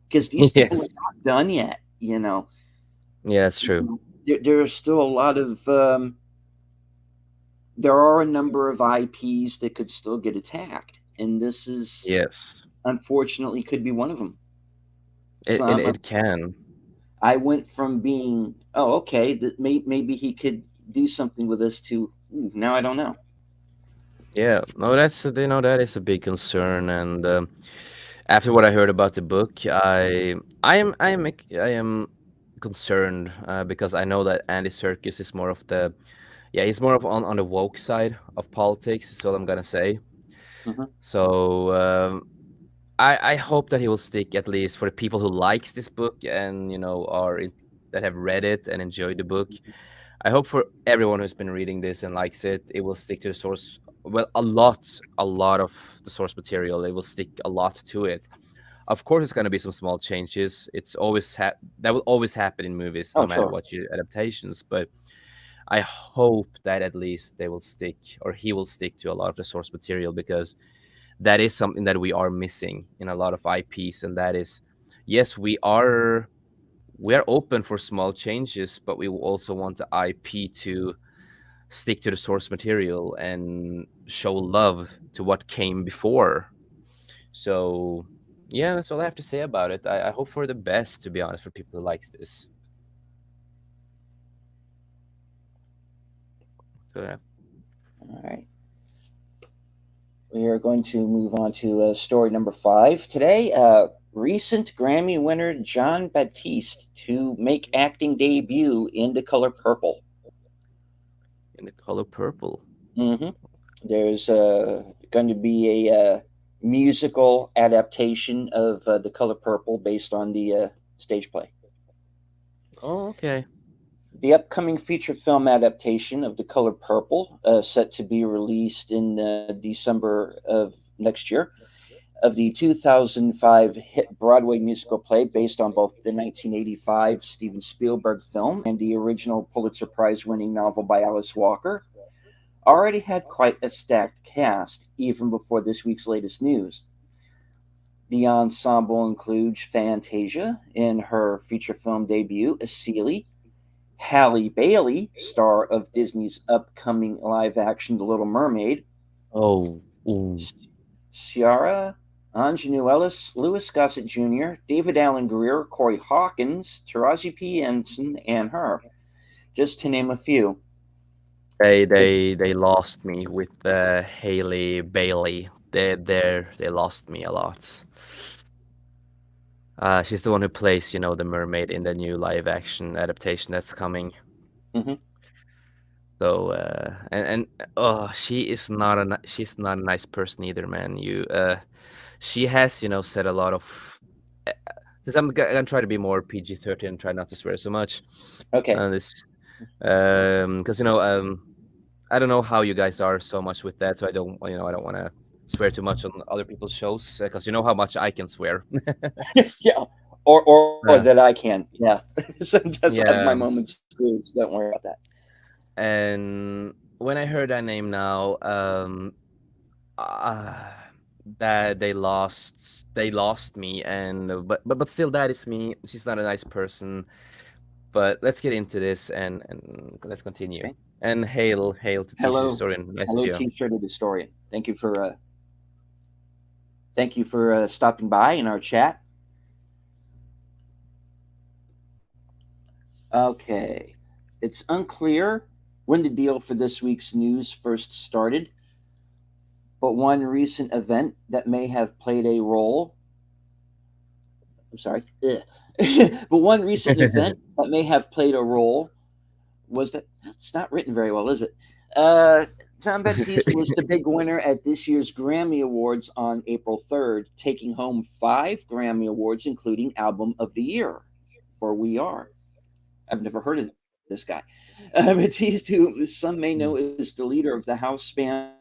because these people are Yes. not done yet. Yeah, that's true. There are still a lot of there are a number of IPs that could still get attacked, and this is Yes. unfortunately could be one of them. It So it, it can. I went from being, oh, okay, that maybe he could do something with this, to, ooh, now I don't know. Yeah, no, that is a big concern. And after what I heard about the book, I am concerned because I know that Andy Serkis is more of the, yeah, he's more of on the woke side of politics. Is all I'm gonna say. Hmm. So I hope that he will stick, at least for the people who likes this book and that have read it and enjoyed the book. I hope for everyone who's been reading this and likes it, it will stick to the source. Well, a lot of the source material. It will stick a lot to it. Of course, it's going to be some small changes. It's always that will always happen in movies, no Oh, matter sure. what you adaptations. But I hope that at least they will stick, or he will stick to a lot of the source material, because that is something that we are missing in a lot of IPs, and that is, yes, we are open for small changes, but we also want the IP to stick to the source material and show love to what came before. So yeah, that's all I have to say about it. I hope for the best, to be honest, for people who likes this. So yeah. All right. We are going to move on to story number 5 today. Recent Grammy winner John Baptiste to make acting debut in The Color Purple. In the color purple. Hmm. There's going to be a musical adaptation of The Color Purple based on the stage play. Oh, okay. The upcoming feature film adaptation of The Color Purple, set to be released in December of next year, of the 2005 hit Broadway musical play based on both the 1985 Steven Spielberg film and the original Pulitzer Prize winning novel by Alice Walker. already had quite a stacked cast even before this week's latest news. The ensemble includes Fantasia in her feature film debut, Celie, Halle Bailey, star of Disney's upcoming live action The Little Mermaid, Oh, ooh. Ciara, Ingenue Ellis, Louis Gossett Jr., David Allen Greer, Corey Hawkins, Taraji P. Henson, and her, just to name a few. They The, they they lost me with Haley Bailey. They lost me a lot. She's the one who plays, the mermaid in the new live action adaptation that's coming. mhm. So oh, she's not a nice person either, man. She has, said a lot of. uh, Since I'm gonna try to be more PG-13 and try not to swear so much. Okay. This because I don't know how you guys are so much with that, so I don't want to swear too much on other people's shows because you know how much I can swear. Yeah. Or uh, that I can. Yeah. Sometimes I have my yeah, moments too, so don't worry about that. and when I heard that name now, uh, that they lost me, and but still, that is me. She's not a nice person, but let's get into this and let's continue. Okay. And hail to Teacher's Hello. Historian. Nice to Hello, see you. T-shirted historian. Thank you for stopping by in our chat. Okay. It's unclear when the deal for this week's news first started, but one recent event that may have played a role. I'm sorry. But one recent event that may have played a role was that it's not written very well, is it? Uh, John Baptiste was the big winner at this year's Grammy Awards on April 3rd, taking home 5 Grammy Awards, including Album of the Year for We Are. I've never heard of this guy. Baptiste, who some may know Mm. is the leader of the house band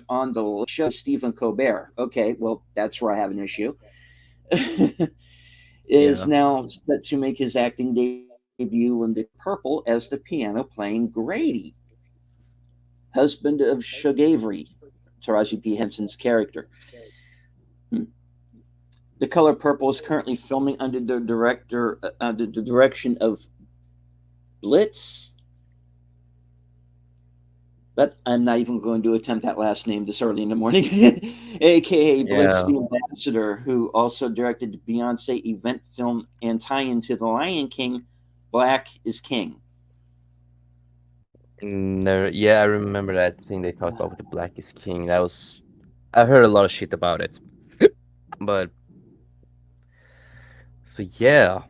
on the late show Stephen Colbert. Okay, well, that's where I have an issue. Is Yeah. now set to make his acting debut in The Color Purple as the piano playing Grady, husband of Shugavri, Taraji P. Henson's character. Hmm. The Color Purple is currently filming under the direction of Blitz, but I'm not even going to attempt that last name this early in the morning, aka Blitz Yeah. the Ambassador, who also directed the Beyonce event film and tie into The Lion King, Black is King. No, yeah, I remember that thing they talked about with the Black is King. I heard a lot of shit about it. But so yeah,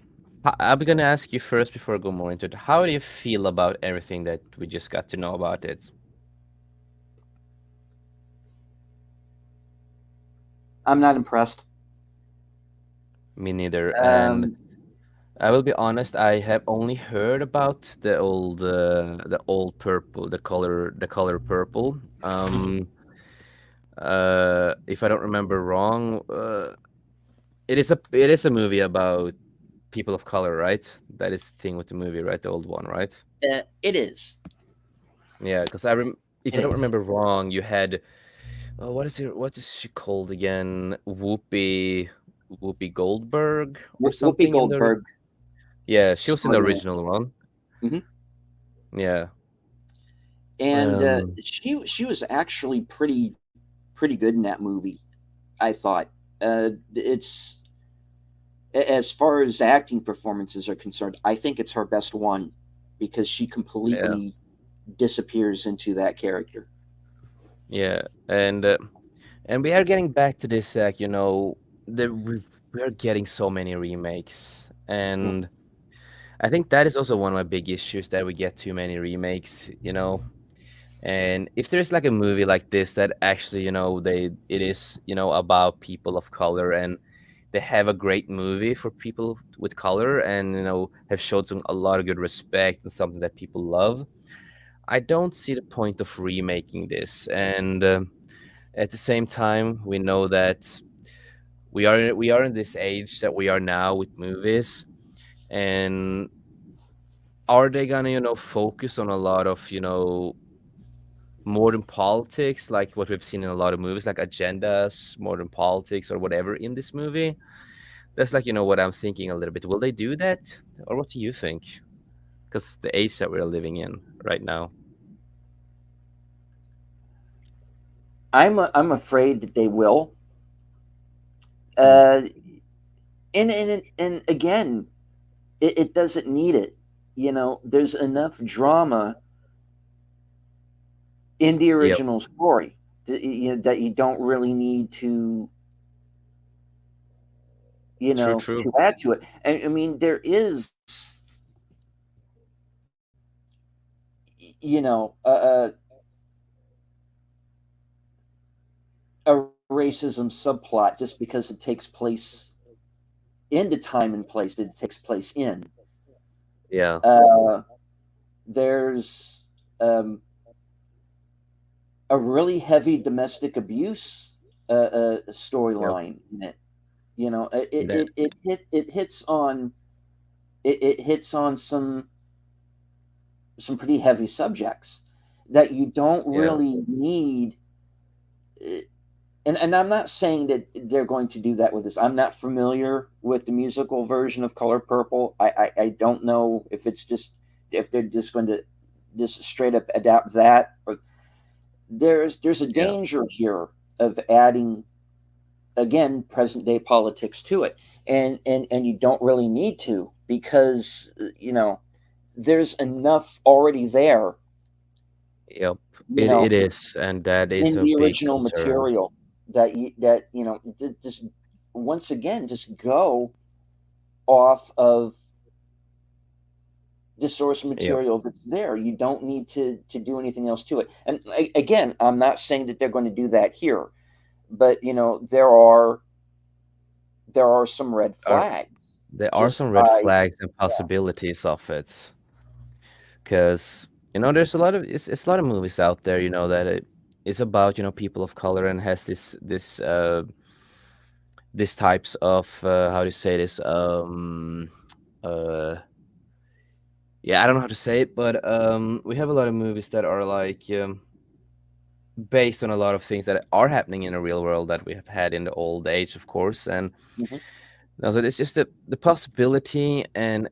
I'm gonna ask you first before I go more into it. How do you feel about everything that we just got to know about it? I'm not impressed. Me neither. And Um, I will be honest, I have only heard about the old purple, the color purple. If I don't remember wrong, it is a movie about people of color, right? That is the thing with the movie, right? The old one, right? it is. Yeah, because if It I don't is. remember wrong, you had what is she called again? Whoopi Goldberg or Whoopi something in the Goldberg yeah, she was in the starring in it. original one. Hmm. Yeah. And Um, she was actually pretty good in that movie. I thought. It's as far as acting performances are concerned, I think it's her best one because she yeah, completely disappears into that character. yeah, and we are getting back to this, we are getting so many remakes, Mm. and I think that is also one of my big issues that we get too many remakes. And if there's like a movie like this that actually, it is, about people of color and they have a great movie for people with color and, have showed a lot of good respect and something that people love, I don't see the point of remaking this. And at the same time, we know that we are in this age that we are now with movies, and are they gonna, focus on a lot of, modern politics, like what we've seen in a lot of movies, like agendas, modern politics, or whatever in this movie. That's like, what I'm thinking a little bit. Will they do that? Or what do you think? Because the age that we're living in right now. I'm afraid that they will. Mm. Uh, and again, it doesn't need it. There's enough drama in the Yep. original story that you don't really need to True, true. to add to it. And I mean, there is a racism subplot just because it takes place in the time and place that it takes place in. Yeah. Uh, there's um, a really heavy domestic abuse Yep. storyline in it. That. It hits on it hits on some pretty heavy subjects that you don't Yeah. really need. uh, and I'm not saying that they're going to do that with this. I'm not familiar with the musical version of Color Purple. I don't know if they're just going to just straight up adapt that, or there's a Yeah. danger here of adding again present day politics to it, and you don't really need to, because there's enough already there, Yep. you It know is, and that is in a the big original concern. material just once again just go off of the source Yep. material that's there. You don't need to do anything else to it. And again, I'm not saying that they're going to do that here, but there are some red Are flags there are just some red by flags and possibilities of it, because there's a lot of it's a lot of movies out there, that it is about people of color and has this types of how do you say this uh yeah, I don't know how to say it, but we have a lot of movies that are like based on a lot of things that are happening in the real world that we have had in the old age, of course. And Mhm. so it's just the possibility, and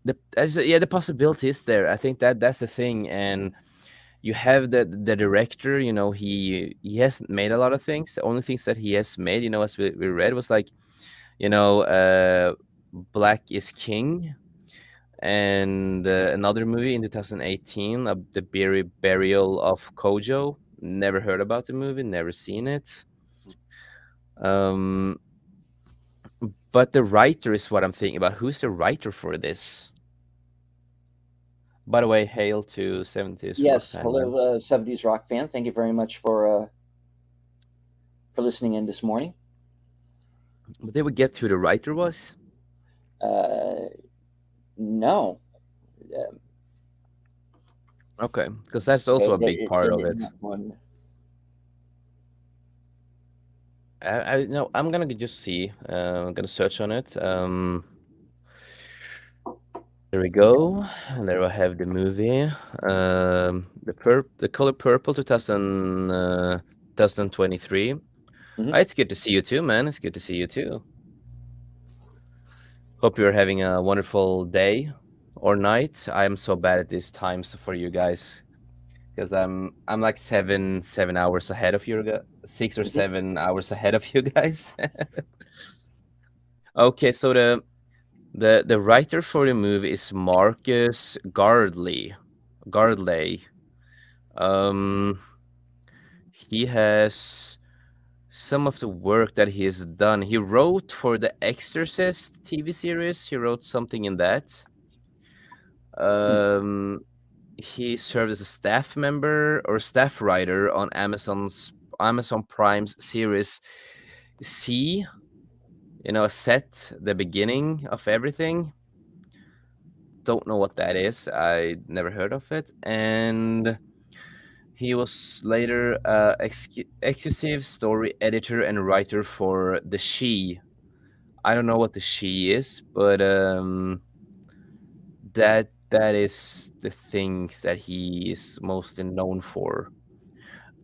yeah, the possibility is there. I think that's the thing. And you have the director, he hasn't made a lot of things. The only things that he has made, as we read, was like, you know uh Black is King, and another movie in 2018, the burial of Kojo. Never heard about the movie, never seen it. um but the writer is what I'm thinking about. Who's the writer for this? By the way, hail to 70s rock Yes, fan, man. hello, 70s rock fan. Thank you very much for listening in this morning. But did we get who the writer was? Uh, no, uh, Okay, because that's also a big part they of did it. not one. I no, I'm gonna just see. I'm gonna search on it. There we go. And there I have the movie. The Color Purple 2023. Mhm. It's good to see you too, man. It's good to see you too. Hope you're having a wonderful day or night. I am so bad at these times for you guys, because I'm like 7 hours ahead of you, 6 or 7 hours ahead of you guys. Okay, so the writer for the movie is Marcus Gardley. Um, he has some of the work that he has done. He wrote for the Exorcist TV series. He wrote something in that. Mm. Um, he served as a staff member or staff writer on Amazon Prime's series C. Set the beginning of everything. Don't know what that is. I never heard of it. And he was later exclusive story editor and writer for The She. I don't know what The She is, but that that is the things that he is mostly known for.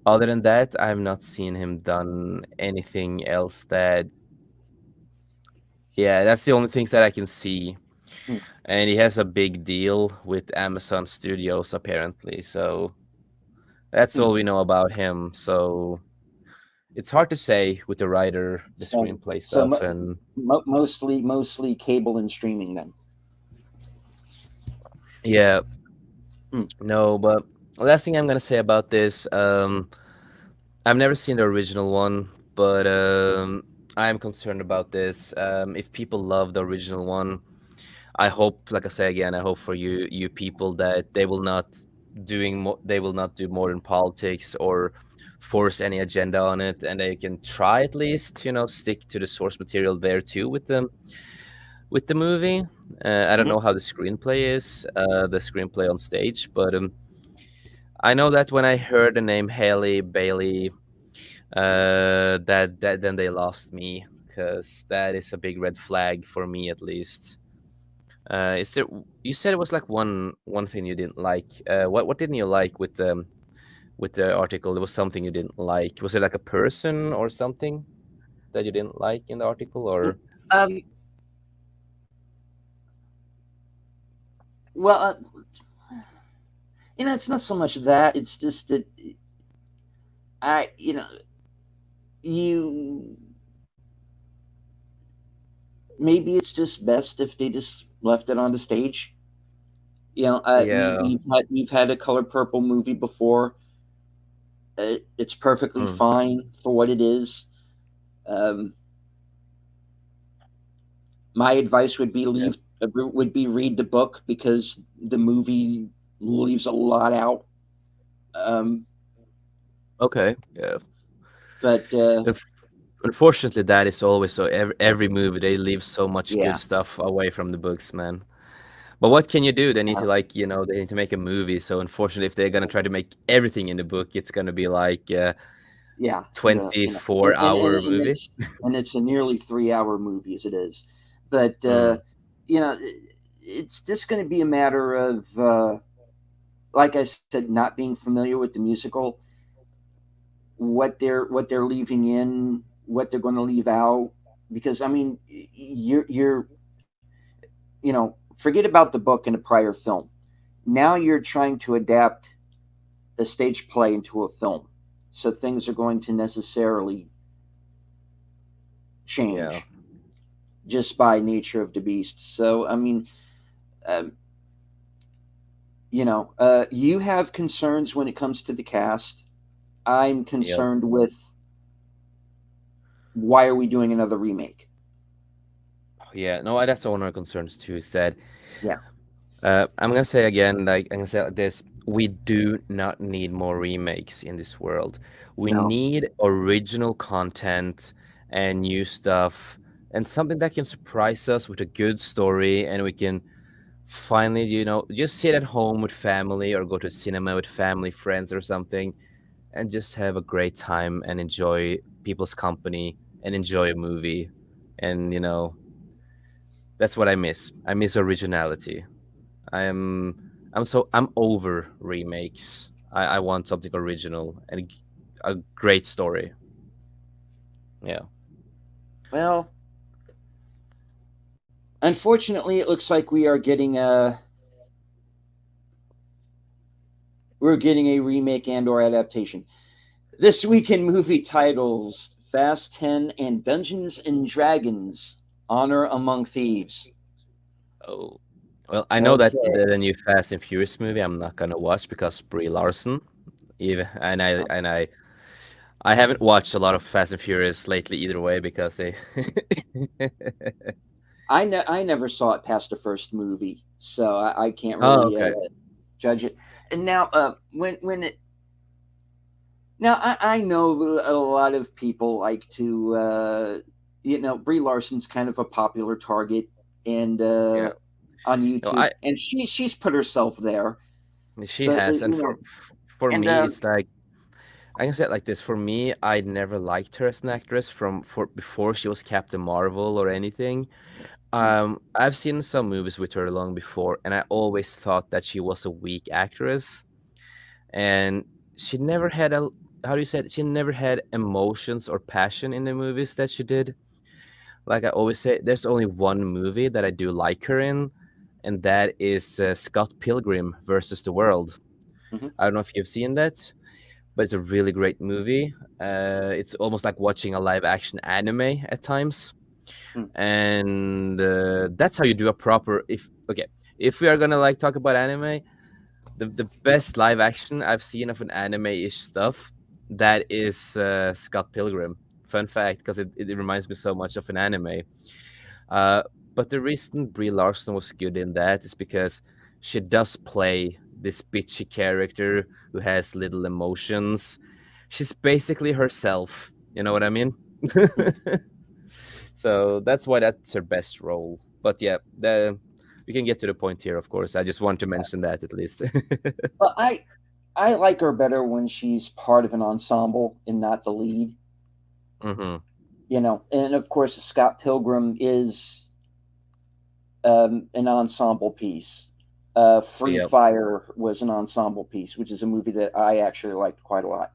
Other than that, I have not seen him done anything else that, yeah, that's the only things that I can see. Hmm. And he has a big deal with Amazon Studios apparently, so that's Hmm. all we know about him. So it's hard to say with the writer, the So, screenplay so stuff, and mostly cable and streaming then. yeah, Hmm. no, but last thing I'm gonna say about this, I've never seen the original one, but I'm concerned about this. If people love the original one, I hope, like I say again, I hope for you people that they will not do modern politics or force any agenda on it, and they can try at least, stick to the source material there too with the movie. I don't Hmm. know how the screenplay is, the screenplay on stage, but I know that when I heard the name Haley Bailey, that then they lost me because that is a big red flag for me at least. Is there? You said it was like one thing you didn't like. What didn't you like with the article? There was something you didn't like. Was it like a person or something that you didn't like in the article, or? Um, well, it's not so much that. It's just that you maybe it's just best if they just left it on the stage. Yeah. We've had a Color Purple movie before. It's perfectly Mm, fine for what it is. Um, my advice yeah. would be read the book because the movie leaves a lot out. Um, Okay. Yeah. but Unf- Unfortunately, that is always so. Every movie they leave so much good yeah, stuff away from the books, man. But what can you do? They need uh, to they need to make a movie. So unfortunately, if they're gonna try to make everything in the book, it's gonna be like a yeah, the 24-hour and movie. it's a nearly 3 hour movie as it is. But Mm, it's just going to be a matter of like I said, not being familiar with the musical, what they're leaving in, what they're going to leave out. Because I mean, you're forget about the book and a prior film. Now you're trying to adapt a stage play into a film, so things are going to necessarily yeah. change just by nature of the beast. So I mean, um, you have concerns when it comes to the cast. I'm Yep. concerned with why are we doing another remake? Yeah. No, that's one of our concerns too. Is that Yeah, I'm gonna say again, like I'm gonna say like this: we do not need more remakes in this world. We no, need original content and new stuff, and something that can surprise us with a good story, and we can finally, just sit at home with family or go to cinema with family, friends, or something, and just have a great time and enjoy people's company and enjoy a movie. And that's what I miss. I miss originality. I'm I'm over remakes. I want something original and a great story. Yeah. well, unfortunately, it looks like we're getting a remake and or adaptation. This week in movie titles: Fast 10 and Dungeons and Dragons: Honor Among Thieves. Oh. Well, I know that Okay. the new Fast and Furious movie I'm not gonna watch because Brie Larson. Even I haven't watched a lot of Fast and Furious lately either way because they I never saw it past the first movie, so I can't Oh, really okay. judge it. And now, when it now I know a lot of people like to Brie Larson's kind of a popular target and Yeah. on No, YouTube, and she's put herself there. she But has, and for and me, it's like I can say it like this. For me, I never liked her as an actress from for before she was Captain Marvel or anything. Mm, I've seen some movies with her long before, and I always thought that she was a weak actress, and she never had a how do you say it? She never had emotions or passion in the movies that she did. Like I always say, there's only one movie that I do like her in, and that is Scott Pilgrim versus the World. mhm, I don't know if you've seen that, but it's a really great movie. It's almost like watching a live action anime at times, mm. and that's how you do a proper. If we are gonna like talk about anime, the best live action I've seen of an anime-ish stuff, that is Scott Pilgrim. Fun fact, because it reminds me so much of an anime. Uh, but the reason Brie Larson was good in that is because she does play this bitchy character who has little emotions. She's basically herself. You know what I mean? So that's why that's her best role. But yeah, we can get to the point here, of course. I just want to mention that at least. But I like her better when she's part of an ensemble and not the lead. Hmm. You know, and of course, Scott Pilgrim is an ensemble piece. Free Yep. Fire was an ensemble piece, which is a movie that I actually liked quite a lot.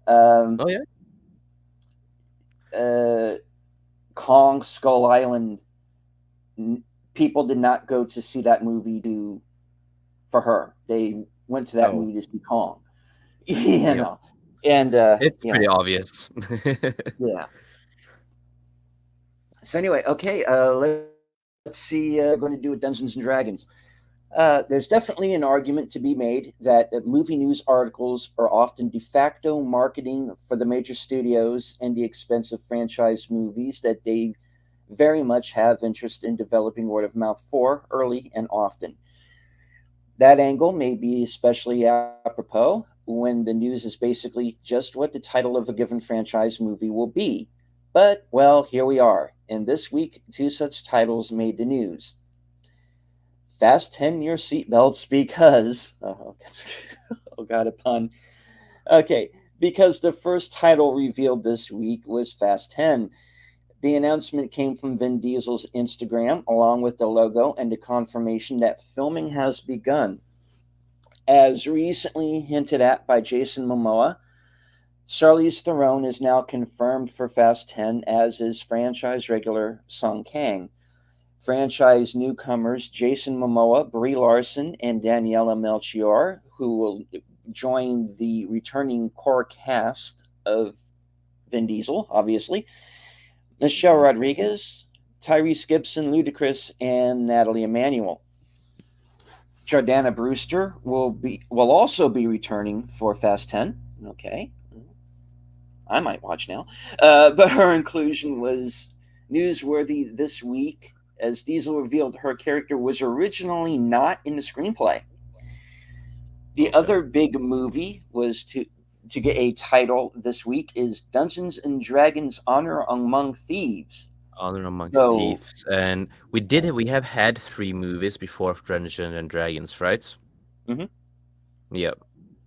Um, Oh yeah. uh, Kong Skull Island. People did not go to see that movie to for her. They went to that Oh, movie to see Kong. You yep. know, and It's pretty obvious. yeah. So anyway, okay, let's see. Going to do with Dungeons and Dragons. There's definitely an argument to be made that movie news articles are often de facto marketing for the major studios and the expensive franchise movies that they very much have interest in developing word of mouth for early and often. That angle may be especially apropos when the news is basically just what the title of a given franchise movie will be. But, well, here we are. And this week, two such titles made the news. Fasten your seatbelts because oh god, a pun. Okay, because the first title revealed this week was Fast 10. The announcement came from Vin Diesel's Instagram, along with the logo and the confirmation that filming has begun. As recently hinted at by Jason Momoa, Charlize Theron is now confirmed for Fast 10, as is franchise regular Sung Kang. Franchise newcomers Jason Momoa, Brie Larson, and Daniela Melchior, who will join the returning core cast of Vin Diesel, obviously, Michelle Mhm. Rodriguez, Tyrese Gibson, Ludacris, and Natalie Emanuel. Jordana Brewster will also be returning for Fast 10. Okay, I might watch now. But her inclusion was newsworthy this week as Diesel revealed her character was originally not in the screenplay. The Okay. other big movie was to get a title this week is Dungeons and Dragons Honor Among Thieves. Honor Amongst So, Thieves, and we have had three movies before of Dungeons and Dragons, right? mhm. Yep.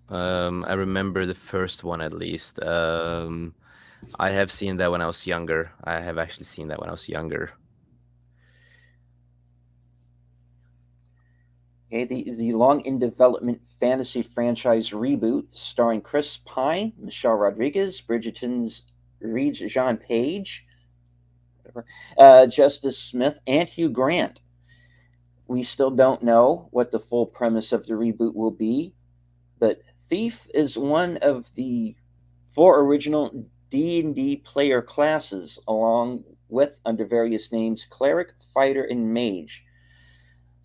I remember the first one at least. I have seen that when I was younger. I have actually seen that when I was younger. Okay, the long in development fantasy franchise reboot starring Chris Pine, Michelle Rodriguez, Bridgerton's Reed Jean Page, Justice Smith, and Hugh Grant. We still don't know what the full premise of the reboot will be, but Thief is one of the four original D&D player classes, along with, under various names, Cleric, Fighter, and Mage.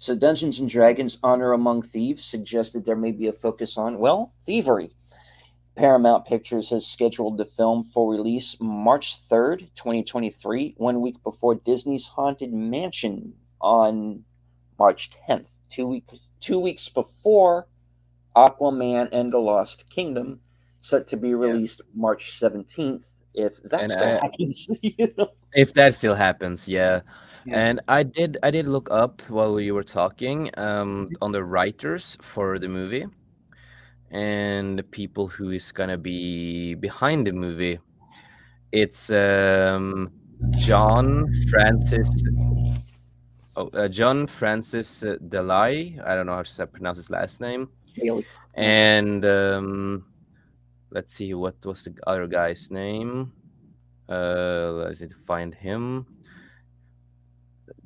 So Dungeons and Dragons Honor Among Thieves suggested there may be a focus on, well, thievery. Paramount Pictures has scheduled the film for release March 3rd, 2023, 1 week before Disney's Haunted Mansion on March 10th, 2 weeks before Aquaman and the Lost Kingdom, set to be Yeah. released March 17th, if that And still happens. if that still happens, yeah. Yeah. And I did look up while you were talking on the writers for the movie, and the people who is gonna be behind the movie. It's John Francis. Oh, John Francis Delay. I don't know how to pronounce his last name. Daily. Yeah. And let's see, what was the other guy's name? Let's need to find him.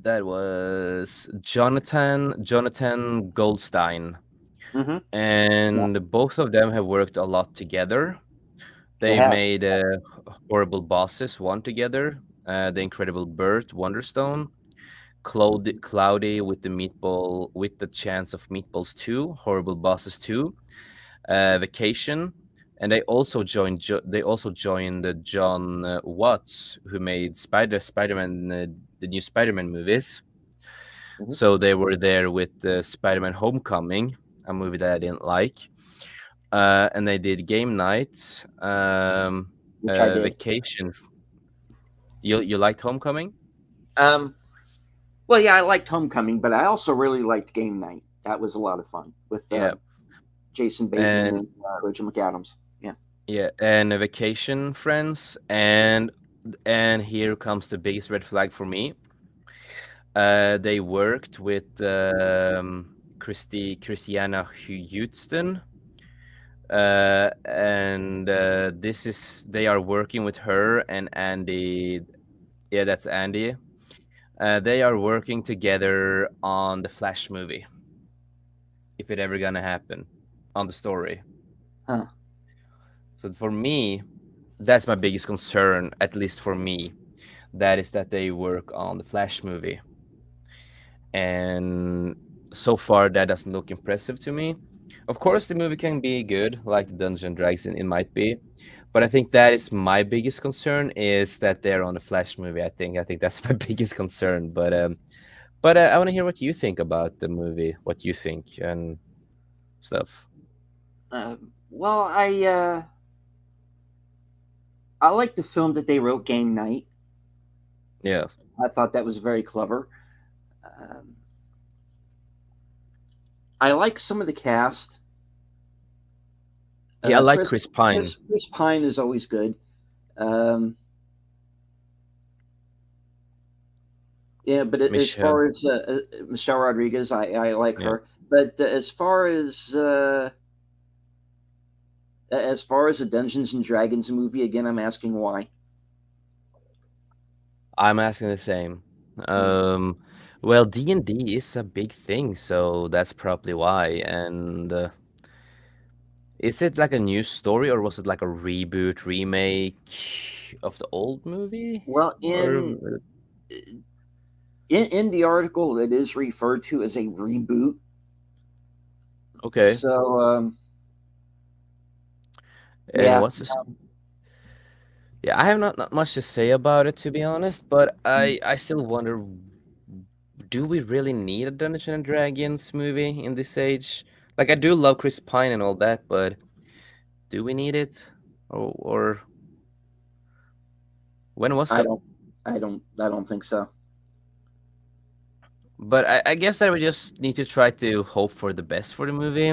That was Jonathan Goldstein. Mm-hmm. Yeah, And both of them have worked a lot together. they They have. made Horrible Bosses one together, The Incredible Bird, Wonderstone, Cloudy with the Meatball with the Chance of Meatballs 2, Horrible Bosses 2, Vacation, and they also joined John Watts, who made Spider-Man the new Spider-Man movies. Hmm. So they were there with Spider-Man Homecoming, a movie that I didn't like. And they did Game Night, Which I did. Vacation. You liked Homecoming? Um, well, yeah, I liked Homecoming, but I also really liked Game Night. That was a lot of fun with Yeah, Jason Bateman and and Rachel McAdams. Yeah. yeah, and Vacation, friends, and here comes the biggest red flag for me. They worked with Christiana Houston, and this is they are working with her and Andy. Yeah, that's Andy. They are working together on the Flash movie, if it ever gonna happen, on the story. Huh. So for me, that's my biggest concern, at least for me. That is that they work on the Flash movie, and so far that doesn't look impressive to me. Of course, the movie can be good, like Dungeon Dragons, it might be, but I think that is my biggest concern is that they're on the Flash movie. I think that's my biggest concern. But I want to hear what you think about the movie, what you think and stuff. Well, I like the film that they wrote, Game Night. Yeah, I thought that was very clever. Um, I like some of the cast. yeah, I like Chris, Chris Pine, Chris Pine is always good. Um, yeah, but as Michelle. far as Michelle Rodriguez, I like Yeah, her. But as far as the Dungeons and Dragons movie, again, I'm asking why. I'm asking the same. Yeah. Um, well, D&D is a big thing, so that's probably why. And is it like a new story, or was it like a reboot, remake of the old movie? Well, Or in the article, it is referred to as a reboot. okay, So and yeah, what's this? Yeah, I have not much to say about it, to be honest, but I still wonder, do we really need a Dungeons and Dragons movie in this age? Like, I do love Chris Pine and all that, but do we need it? Or when was I the? don't, I don't think so. But I guess I would just need to try to hope for the best for the movie.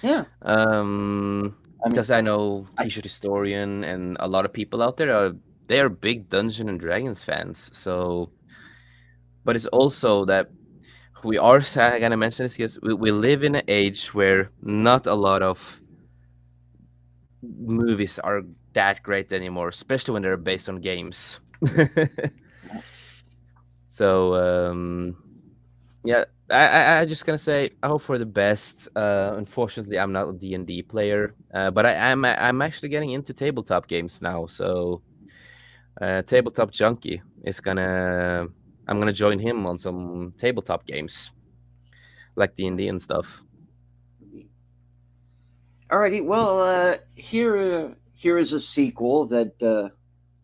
Yeah, Um, I mean, because I know I T-shirt historian and a lot of people out there they are big Dungeons and Dragons fans. So, but it's also that we are. I gotta mention this because we live in an age where not a lot of movies are that great anymore, especially when they're based on games. So yeah, I just gonna say I hope for the best. Unfortunately, I'm not a D&D player, but I'm actually getting into tabletop games now. So tabletop junkie is gonna I'm gonna join him on some tabletop games like D&D and stuff. alrighty. Well, here is a sequel that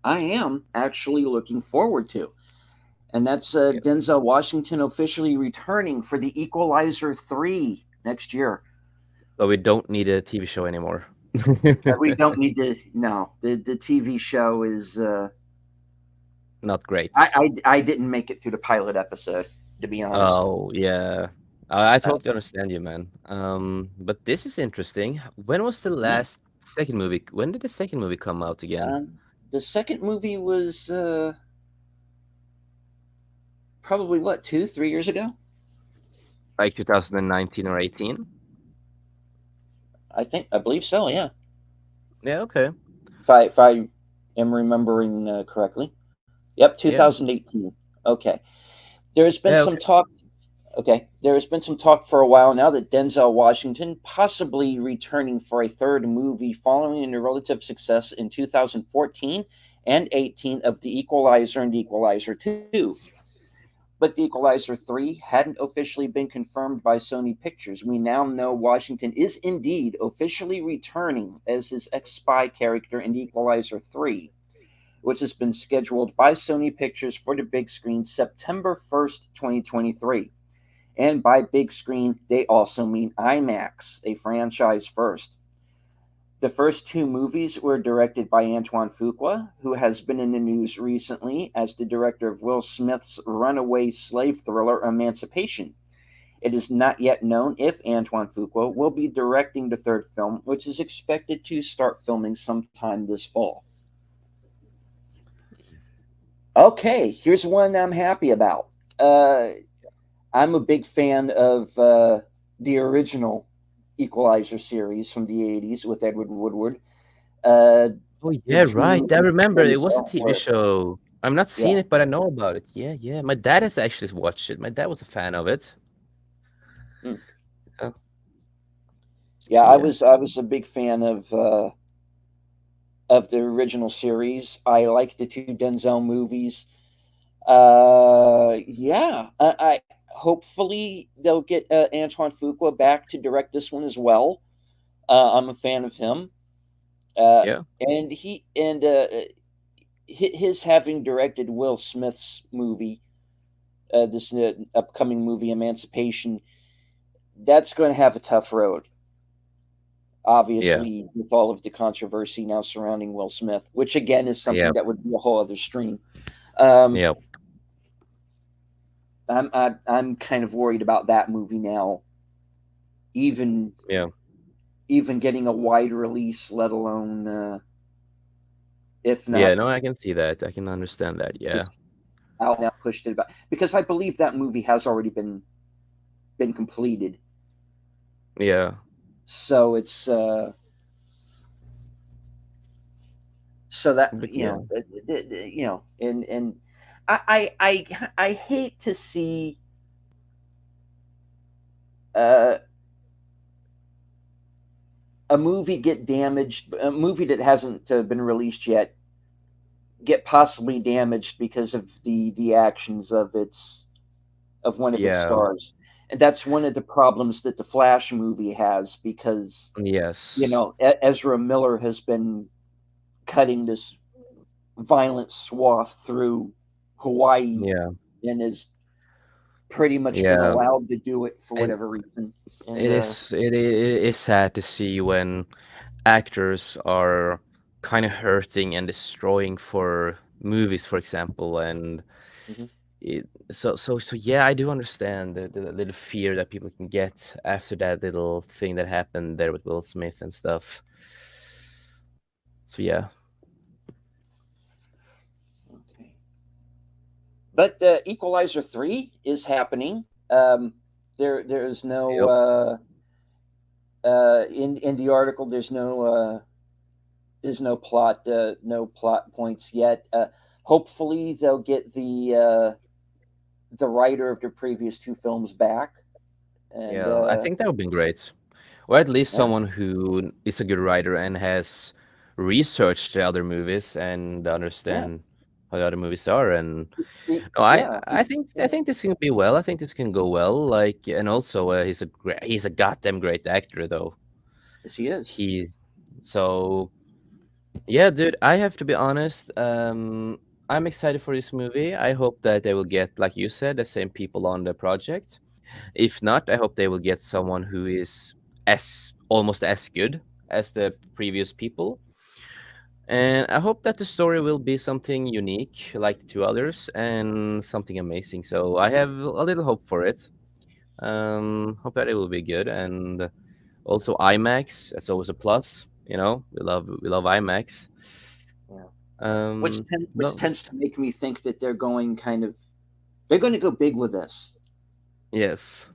I am actually looking forward to, and that's Yeah. Denzel Washington officially returning for the Equalizer 3 next year. So we don't need a TV show anymore. We don't need to. No, the TV show is. Not great. I didn't make it through the pilot episode, to be honest. Oh yeah. I Uh, totally understand you, man. But this is interesting. When was the mhm. last second movie? When did the second movie come out again? The second movie was probably what, 2, 3 years ago. Like 2019 or 18? I believe so. Yeah, Yeah, okay. if I am remembering correctly. Yep, Yeah. 2018. Okay. There's been Yeah, some okay. talk. Okay, there has been some talk for a while now that Denzel Washington possibly returning for a third movie following the relative success in 2014 and 18 of The Equalizer and The Equalizer 2. But The Equalizer 3 hadn't officially been confirmed by Sony Pictures. We now know Washington is indeed officially returning as his ex spy character in The Equalizer 3, which has been scheduled by Sony Pictures for the big screen September 1st, 2023. And by big screen, they also mean IMAX, a franchise first. The first two movies were directed by Antoine Fuqua, who has been in the news recently as the director of Will Smith's runaway slave thriller Emancipation. It is not yet known if Antoine Fuqua will be directing the third film, which is expected to start filming sometime this fall. Okay, here's one I'm happy about. Uh, I'm a big fan of the original Equalizer series from the 80s with Edward Woodward. Uh, Oh, the yeah, two right. I movies remember that we it was a saw TV were, show. I'm not yeah. seeing it, but I know about it. Yeah, yeah. My dad has actually watched it. My dad was a fan of it. Mm. So, Yeah, so I yeah. was I was a big fan of the original series. I like the two Denzel movies. Yeah, I hopefully they'll get Antoine Fuqua back to direct this one as well. I'm a fan of him. Uh, Yeah. and his having directed Will Smith's movie, this upcoming movie Emancipation, that's going to have a tough road. Yeah. Obviously, with all of the controversy now surrounding Will Smith, which again is Yeah. something that would be a whole other stream. Um, Yeah. I'm kind of worried about that movie now, even Yeah. even getting a wide release, let alone if Yeah, not no, I can see that. I can understand that. Yeah. just out now pushed it back, because I believe that movie has already been completed. Yeah. So it's so that But yeah. and I hate to see uh, a movie get damaged, a movie that hasn't been released yet get possibly damaged because of the actions of one of its Yeah. stars. And that's one of the problems that the Flash movie has, because Yes. Ezra Miller has been cutting this violent swath through Hawaii Yeah. and has pretty much been Yeah. allowed to do it for And whatever reason. And it is sad to see when actors are kind of hurting and destroying for movies, for example, and mhm. so yeah, I do understand the little fear that people can get after that little thing that happened there with Will Smith and stuff. So yeah, Okay. But Equalizer 3 is happening. There is no yep, in the article. There's no plot points yet. Hopefully they'll get the writer of the previous two films back, and yeah, I think that would be great, or at least yeah, someone who is a good writer and has researched the other movies and yeah, understand how the other movies are. And no, yeah, I yeah. think this can be well. I think this can go well. Like, and also he's a goddamn great actor though. Yes, he is. He so yeah, dude. I have to be honest. I'm excited for this movie. I hope that they will get, like you said, the same people on the project. If not, I hope they will get someone who is as almost as good as the previous people. And I hope that the story will be something unique, like the two others, and something amazing. So I have a little hope for it. Hope that it will be good, and also IMAX. That's always a plus. You know, we love IMAX. Yeah. Which Um, tends which no, tends to make me think that they're going to go big with this. yes,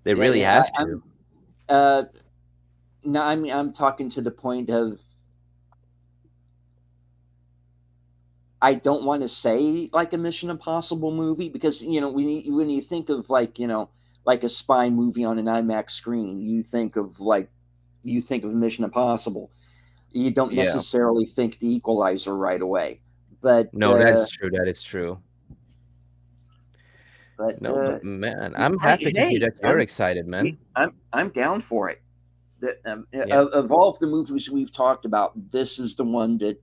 they Yeah, really yeah. have to. I'm uh no, I'm talking to the point of I don't want to say like a Mission Impossible movie because when you think of like a spy movie on an IMAX screen, you think of Mission Impossible. You don't Yeah. necessarily think the Equalizer right away, but No, that is true. That is true. but No, but man, I'm happy to hear hey, that you're excited, man. I'm down for it. Yeah. Of all of the movies we've talked about, this is the one that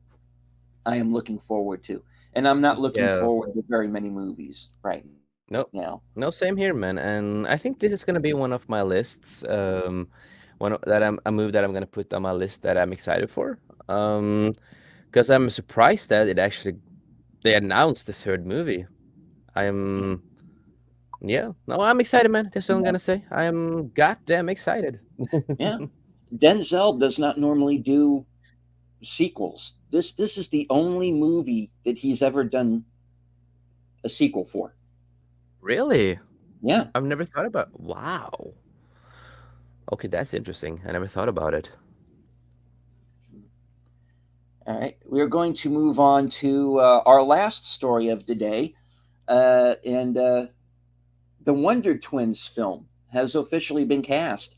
I am looking forward to, and I'm not looking Yeah. forward to very many movies right now. No, no, same here, man. And I think this is gonna be one of my lists. That I'm a move that I'm gonna put on my list that I'm excited for. Because I'm surprised that it actually they announced the third movie. I am, yeah. No, I'm excited, man. That's what I'm Yeah, gonna say. I am goddamn excited. yeah. Denzel does not normally do sequels. This is the only movie that he's ever done a sequel for. Really? Yeah. I've never thought about. Wow. Okay, that's interesting. I never thought about it. All right. We're going to move on to our last story of the day, and the Wonder Twins film has officially been cast.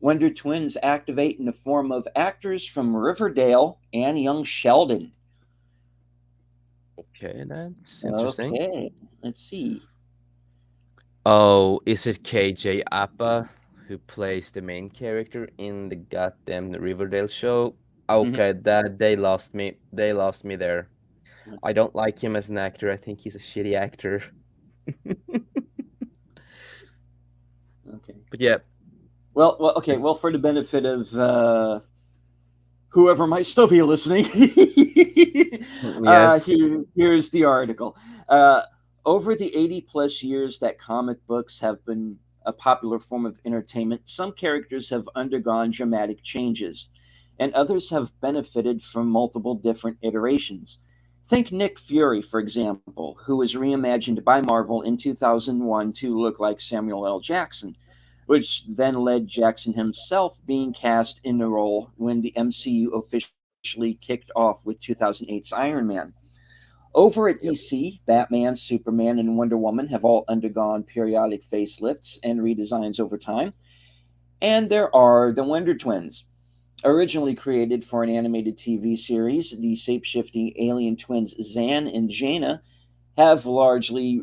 Wonder Twins activate in the form of actors from Riverdale and Young Sheldon. Okay, that's interesting. Okay, let's see. Oh, is it KJ Appa who plays the main character in the goddamn Riverdale show? Mhm. Okay, that they lost me. They lost me there. I don't like him as an actor. I think he's a shitty actor. Okay. But yeah, Okay. Well, for the benefit of whoever might still be listening, yes. here's the article. Uh, Over the 80 plus years that comic books have been a popular form of entertainment, some characters have undergone dramatic changes, and others have benefited from multiple different iterations. Think Nick Fury, for example, who was reimagined by Marvel in 2001 to look like Samuel L. Jackson, which then led Jackson himself being cast in the role when the MCU officially kicked off with 2008's Iron Man. Over at Yep. DC, Batman, Superman, and Wonder Woman have all undergone periodic facelifts and redesigns over time. And there are the Wonder Twins. Originally created for an animated TV series, the shape-shifting alien twins Zan and Jaina have largely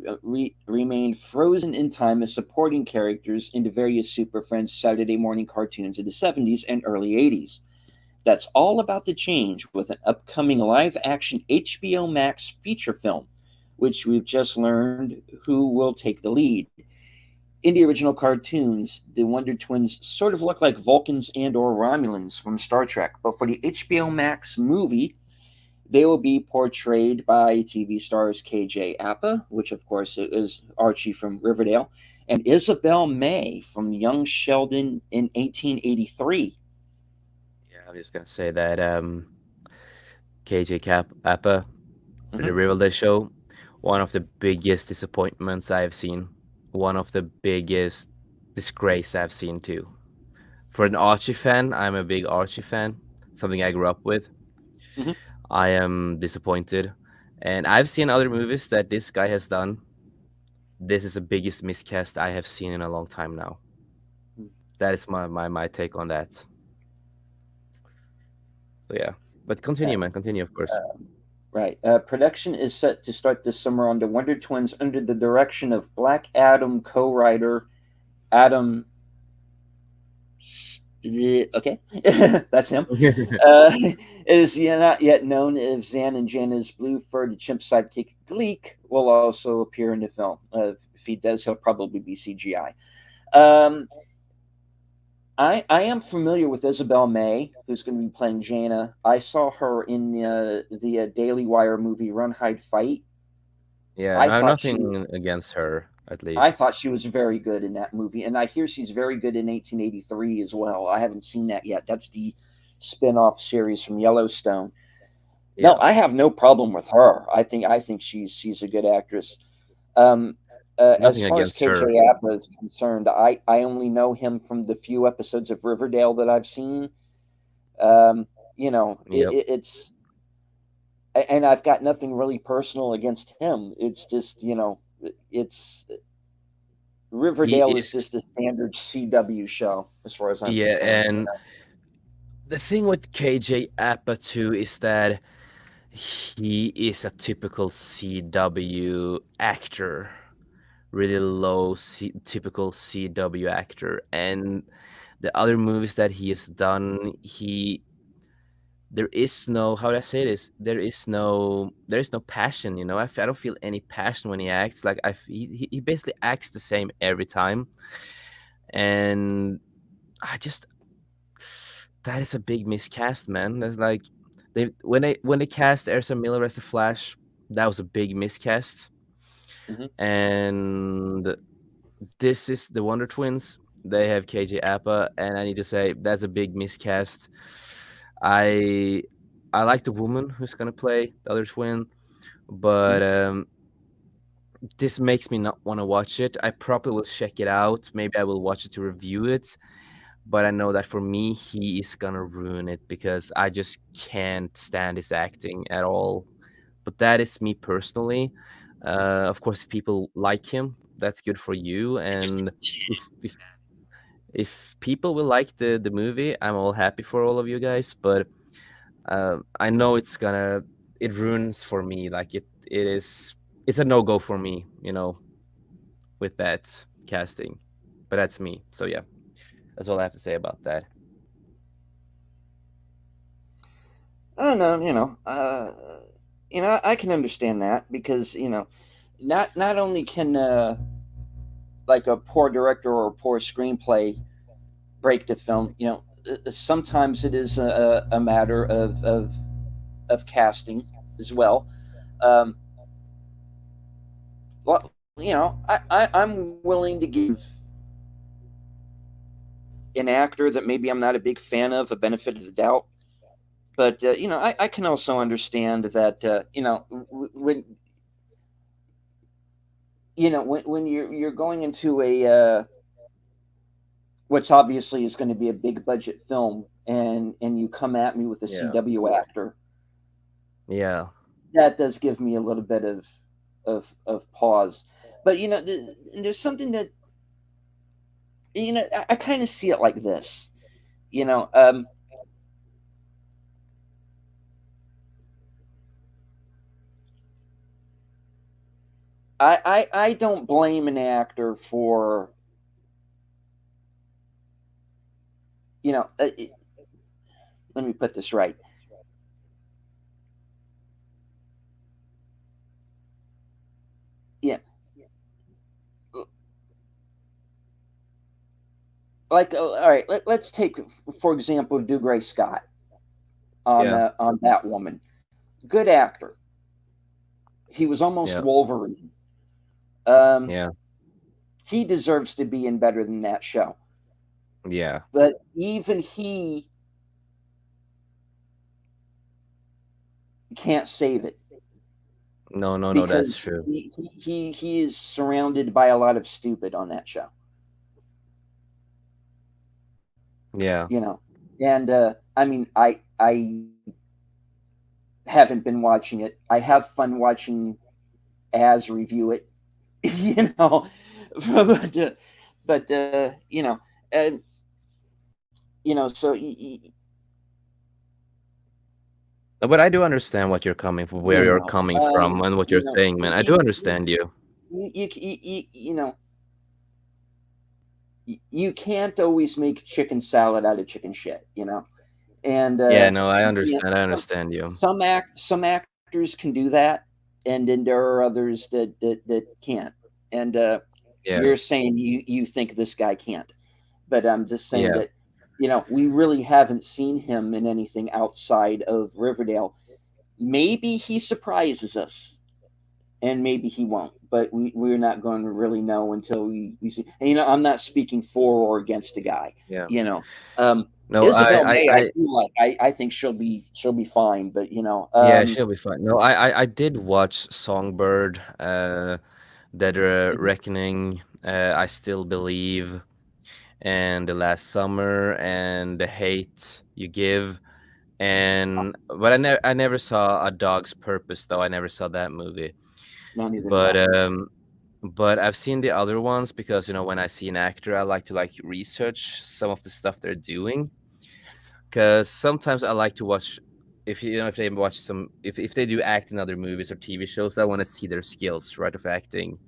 remained frozen in time as supporting characters in the various Super Friends Saturday morning cartoons in the 70s and early 80s. That's all about to change with an upcoming live action HBO Max feature film, which we've just learned who will take the lead. In the original cartoons, the Wonder Twins sort of look like Vulcans and or Romulans from Star Trek, but for the HBO Max movie, they will be portrayed by TV stars KJ Appa, which of course is Archie from Riverdale, and Isabel May from Young Sheldon in 1883. Yeah, I'm just gonna say that KJ Appa for Mm-hmm, the Riverdale show, one of the biggest disappointments I've seen. One of the biggest disgrace I've seen too. For an Archie fan, I'm a big Archie fan, something I grew up with. mm-hmm. I am disappointed. And I've seen other movies that this guy has done. This is the biggest miscast I have seen in a long time now. That is my take on that. So yeah. But Uh, continue, man. Continue, of course. right. Production is set to start this summer on the Wonder Twins under the direction of Black Adam co-writer Adam. Okay, that's him. It is not yet known if Zan and Jana's blue-furred chimp sidekick Gleek will also appear in the film. If he does, he'll probably be CGI. Um, I am familiar with Isabel May, who's going to be playing Jana. I saw her in the Daily Wire movie Run, Hide, Fight. Yeah, I no, thought she nothing against her. at I least. thought she was very good in that movie, and I hear she's very good in 1883 as well. I haven't seen that yet. That's the spin-off series from Yellowstone. No, Yeah, I have no problem with her. I think she's a good actress. Um, as nothing far as against KJ her. Apa is concerned, I only know him from the few episodes of Riverdale that I've seen. Um, Yep. it's and I've got nothing really personal against him. It's just it's He Riverdale is is. just a standard CW show as far as I'm Yeah, concerned. and the thing with KJ Apa too is that he is a typical CW actor, really low typical CW actor, and the other movies that he has done, there is no, how do I say this? There is no passion. I don't feel any passion when he acts. Like he basically acts the same every time, and I just that is a big miscast, man. That's like when they cast Ezra Miller as the Flash, that was a big miscast. Hmm. And this is the Wonder Twins. They have KJ Appa, and I need to say that's a big miscast. I I like the woman who's gonna play the other twin, Hmm. but this makes me not want to watch it. I probably will check it out. Maybe I will watch it to review it, but I know that for me, he is gonna ruin it because I just can't stand his acting at all. But that is me personally. Of course, if people like him, that's good for you. And if people will like the movie, I'm all happy for all of you guys. But I know it ruins for me. Like it's a no go for me. With that casting. But that's me. So yeah, that's all I have to say about that. Oh no, I can understand that because not only can like a poor director or a poor screenplay break the film, sometimes it is a matter of casting as well. Um, well, I'm willing to give an actor that maybe I'm not a big fan of a benefit of the doubt. But I can also understand that when when you're going into a which obviously is going to be a big budget film, and you come at me with a Yeah. CW actor, Yeah. that does give me a little bit of pause. But there's something that I kind of see it like this. You know, um, I don't blame an actor for you know. Let me put this right. Yeah, like all right. Let's take for example Dougray Scott Yeah. on that woman. Good actor. He was almost Yeah. Wolverine. Um, Yeah. he deserves to be in better than that show. Yeah. But even he can't save it No, no, no, that's because true. he is surrounded by a lot of stupid on that show. Yeah. And I mean, I haven't been watching it. I have fun watching as review it, you know, but and so But I do understand what you're coming from, where you you're know, coming um, from, and what you're you know, saying, man. I do understand you. you can't always make chicken salad out of chicken shit, and Yeah, no, I you know, understand. I understand you. some actors can do that, and then there are others that can't. And Yeah. you're saying you think this guy can't, but I'm just saying Yeah. that we really haven't seen him in anything outside of Riverdale. Maybe he surprises us, and maybe he won't. But we're not going to really know until we see. And, I'm not speaking for or against a guy. Yeah. You know, um, No, Isabel May, I I do like. I think she'll be fine. But yeah, she'll be fine. No, I did watch Songbird, Dead mhm, Reckoning, I Still Believe, and The Last Summer, and The Hate You Give, and but I never saw A Dog's Purpose though. I never saw that movie. no, neither did But I. but I've seen the other ones because when I see an actor, I like to research some of the stuff they're doing. Because sometimes I like to watch if if they watch some if they do act in other movies or TV shows, I want to see their skills right of acting.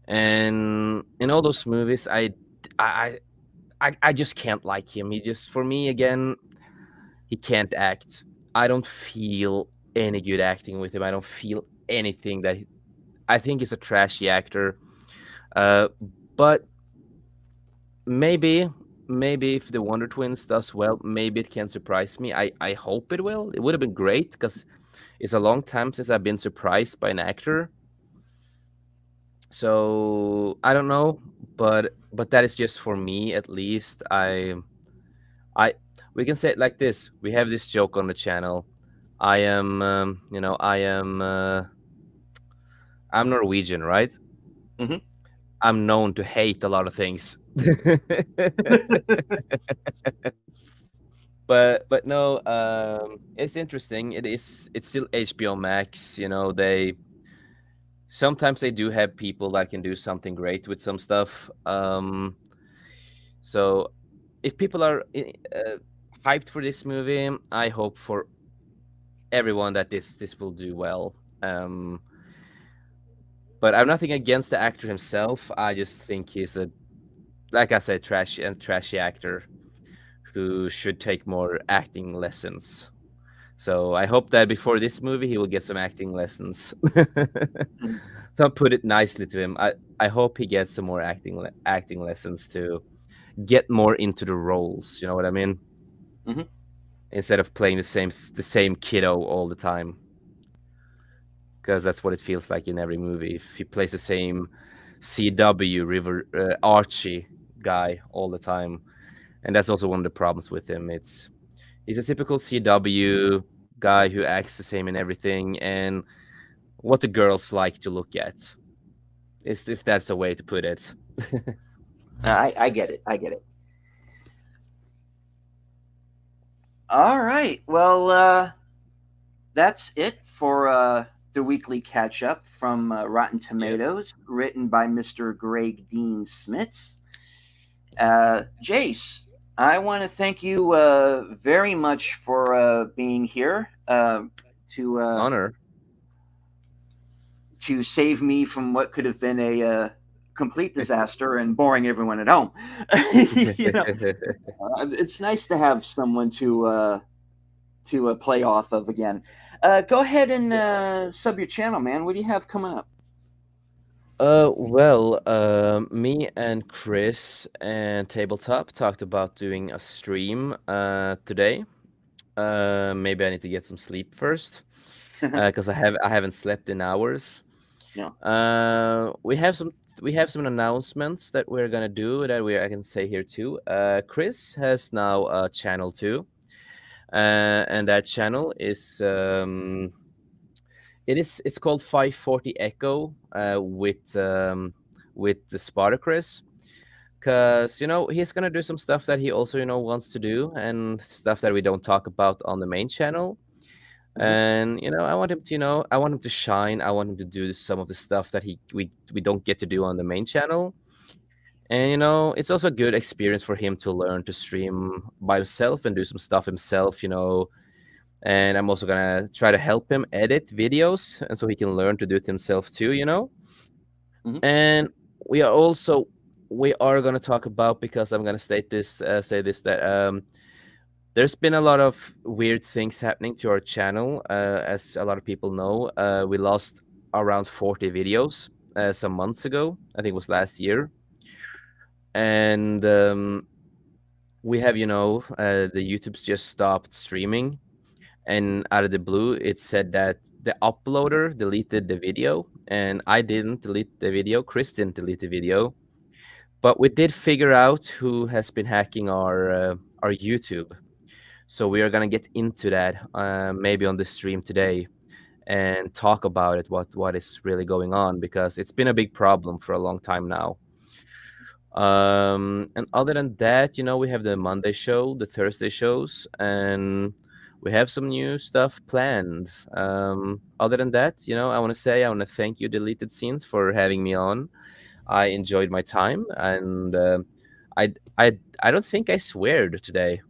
And in all those movies, I I just can't like him. He just for me again, he can't act. I don't feel any good acting with him. I don't feel anything that I think he's a trashy actor. Uh, but maybe maybe if the Wonder Twins does well, maybe it can surprise me. I hope it will. It would have been great because it's a long time since I've been surprised by an actor. So I don't know, but that is just for me at least. I we can say it like this. We have this joke on the channel. I am I'm Norwegian, right? Hmm. I'm known to hate a lot of things. But no, it's interesting. It's still HBO Max. They sometimes they do have people that can do something great with some stuff. So if people are hyped for this movie, I hope for everyone that this will do well. But I'm nothing against the actor himself. I just think he's a, like I said, trashy actor who should take more acting lessons. So I hope that before this movie he will get some acting lessons. So I'll put it nicely to him. I hope he gets some more acting lessons to get more into the roles. You know what I mean? Hmm. Instead of playing the same kiddo all the time, because that's what it feels like in every movie. If he plays the same CW River Archie guy all the time, and that's also one of the problems with him. He's a typical CW guy who acts the same in everything, and what the girls like to look at, is if that's a way to put it. I get it. I get it. All right. Well, that's it for the weekly catch up from Rotten Yep. Tomatoes, written by Mr. Greg Dean Smits. Jace, I want to thank you very much for being here to uh, Honor. to save me from what could have been a complete disaster and boring everyone at home. you know, it's nice to have someone to play off of again. Go ahead and Yeah. sub your channel, man. What do you have coming up? Well, me and Chris and Tabletop talked about doing a stream today. Maybe I need to get some sleep first, because I haven't slept in hours. No. We have some announcements that we're gonna do that I can say here too. Chris has now a channel too, and that channel is it's called 540 Echo with the Spartacus, because he's gonna do some stuff that he also wants to do, and stuff that we don't talk about on the main channel. Hmm. And I want him to I want him to shine. I want him to do some of the stuff that we don't get to do on the main channel. And it's also a good experience for him to learn to stream by himself and do some stuff himself. And I'm also gonna try to help him edit videos, and so he can learn to do it himself too. Hmm. And we are gonna talk about, because I'm gonna say this, that there's been a lot of weird things happening to our channel. As a lot of people know, we lost around 40 videos some months ago. I think it was last year. And we have, the YouTube's just stopped streaming. And out of the blue, it said that the uploader deleted the video, and I didn't delete the video. Chris didn't delete the video, but we did figure out who has been hacking our YouTube. So we are gonna get into that maybe on the stream today and talk about it, what is really going on, because it's been a big problem for a long time now. And other than that, we have the Monday show, the Thursday shows, and we have some new stuff planned. Other than that, I want to thank you, Deleted Scenes, for having me on. I enjoyed my time, and I I I don't think I sweared today.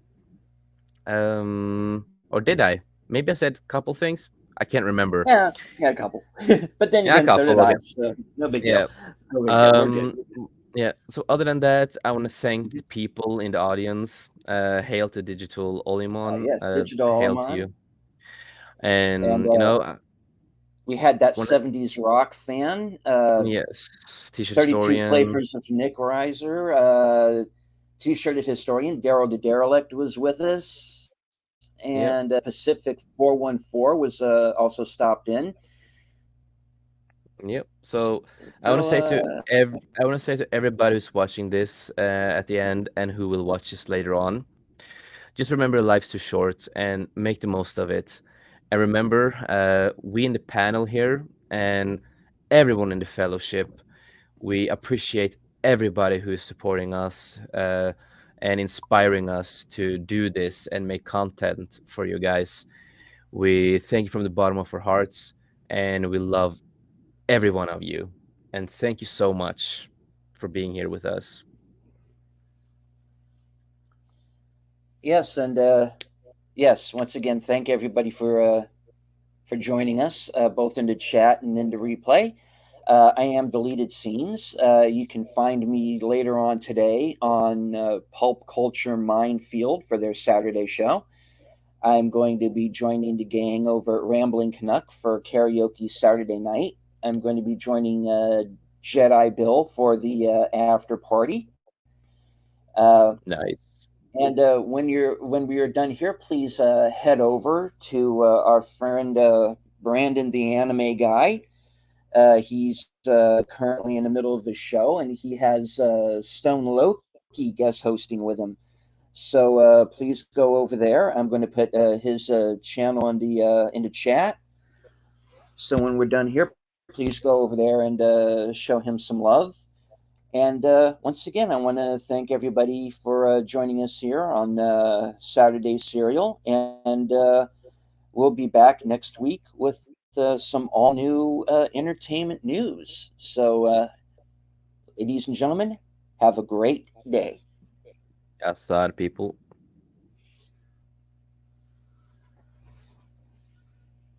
Or did I? Maybe I said a couple things. I can't remember. Yeah, a couple. But then Yeah, a again, so did couple. I. Okay. So no big deal. Yeah. No big deal. We're good. Um, yeah. So other than that, I want to thank the people in the audience. Hail to Digital Olimon. Yes, Digital Hail to Oman. you. And And we had that wanna 70s rock fan, yes, T-shirt 32 historian. flavors of Nick Reiser, t-shirted historian. Daryl the Derelict was with us. And Yep. Pacific 414 was also stopped in. Yep. So I want to So, say to I want to say to everybody who's watching this at the end and who will watch this later on, just remember life's too short and make the most of it. And remember, we in the panel here and everyone in the fellowship, we appreciate everybody who is supporting us and inspiring us to do this and make content for you guys. We thank you from the bottom of our hearts, and we love every one of you. And thank you so much for being here with us. yes, and yes, once again, thank everybody for joining us, both in the chat and in the replay. I am Deleted Scenes. You can find me later on today on Pulp Culture Minefield for their Saturday show. I'm going to be joining the gang over at Rambling Canuck for karaoke Saturday night. I'm going to be joining Jedi Bill for the after party. Uh, Nice. and when we are done here, please head over to our friend Brandon, the anime guy. He's currently in the middle of his show, and he has Stone Loki guest hosting with him. So please go over there. I'm going to put his channel in the chat. So when we're done here, please go over there and show him some love. And once again, I want to thank everybody for joining us here on Saturday Serial. And we'll be back next week with some all new entertainment news. So, ladies and gentlemen, have a great day. Outside people.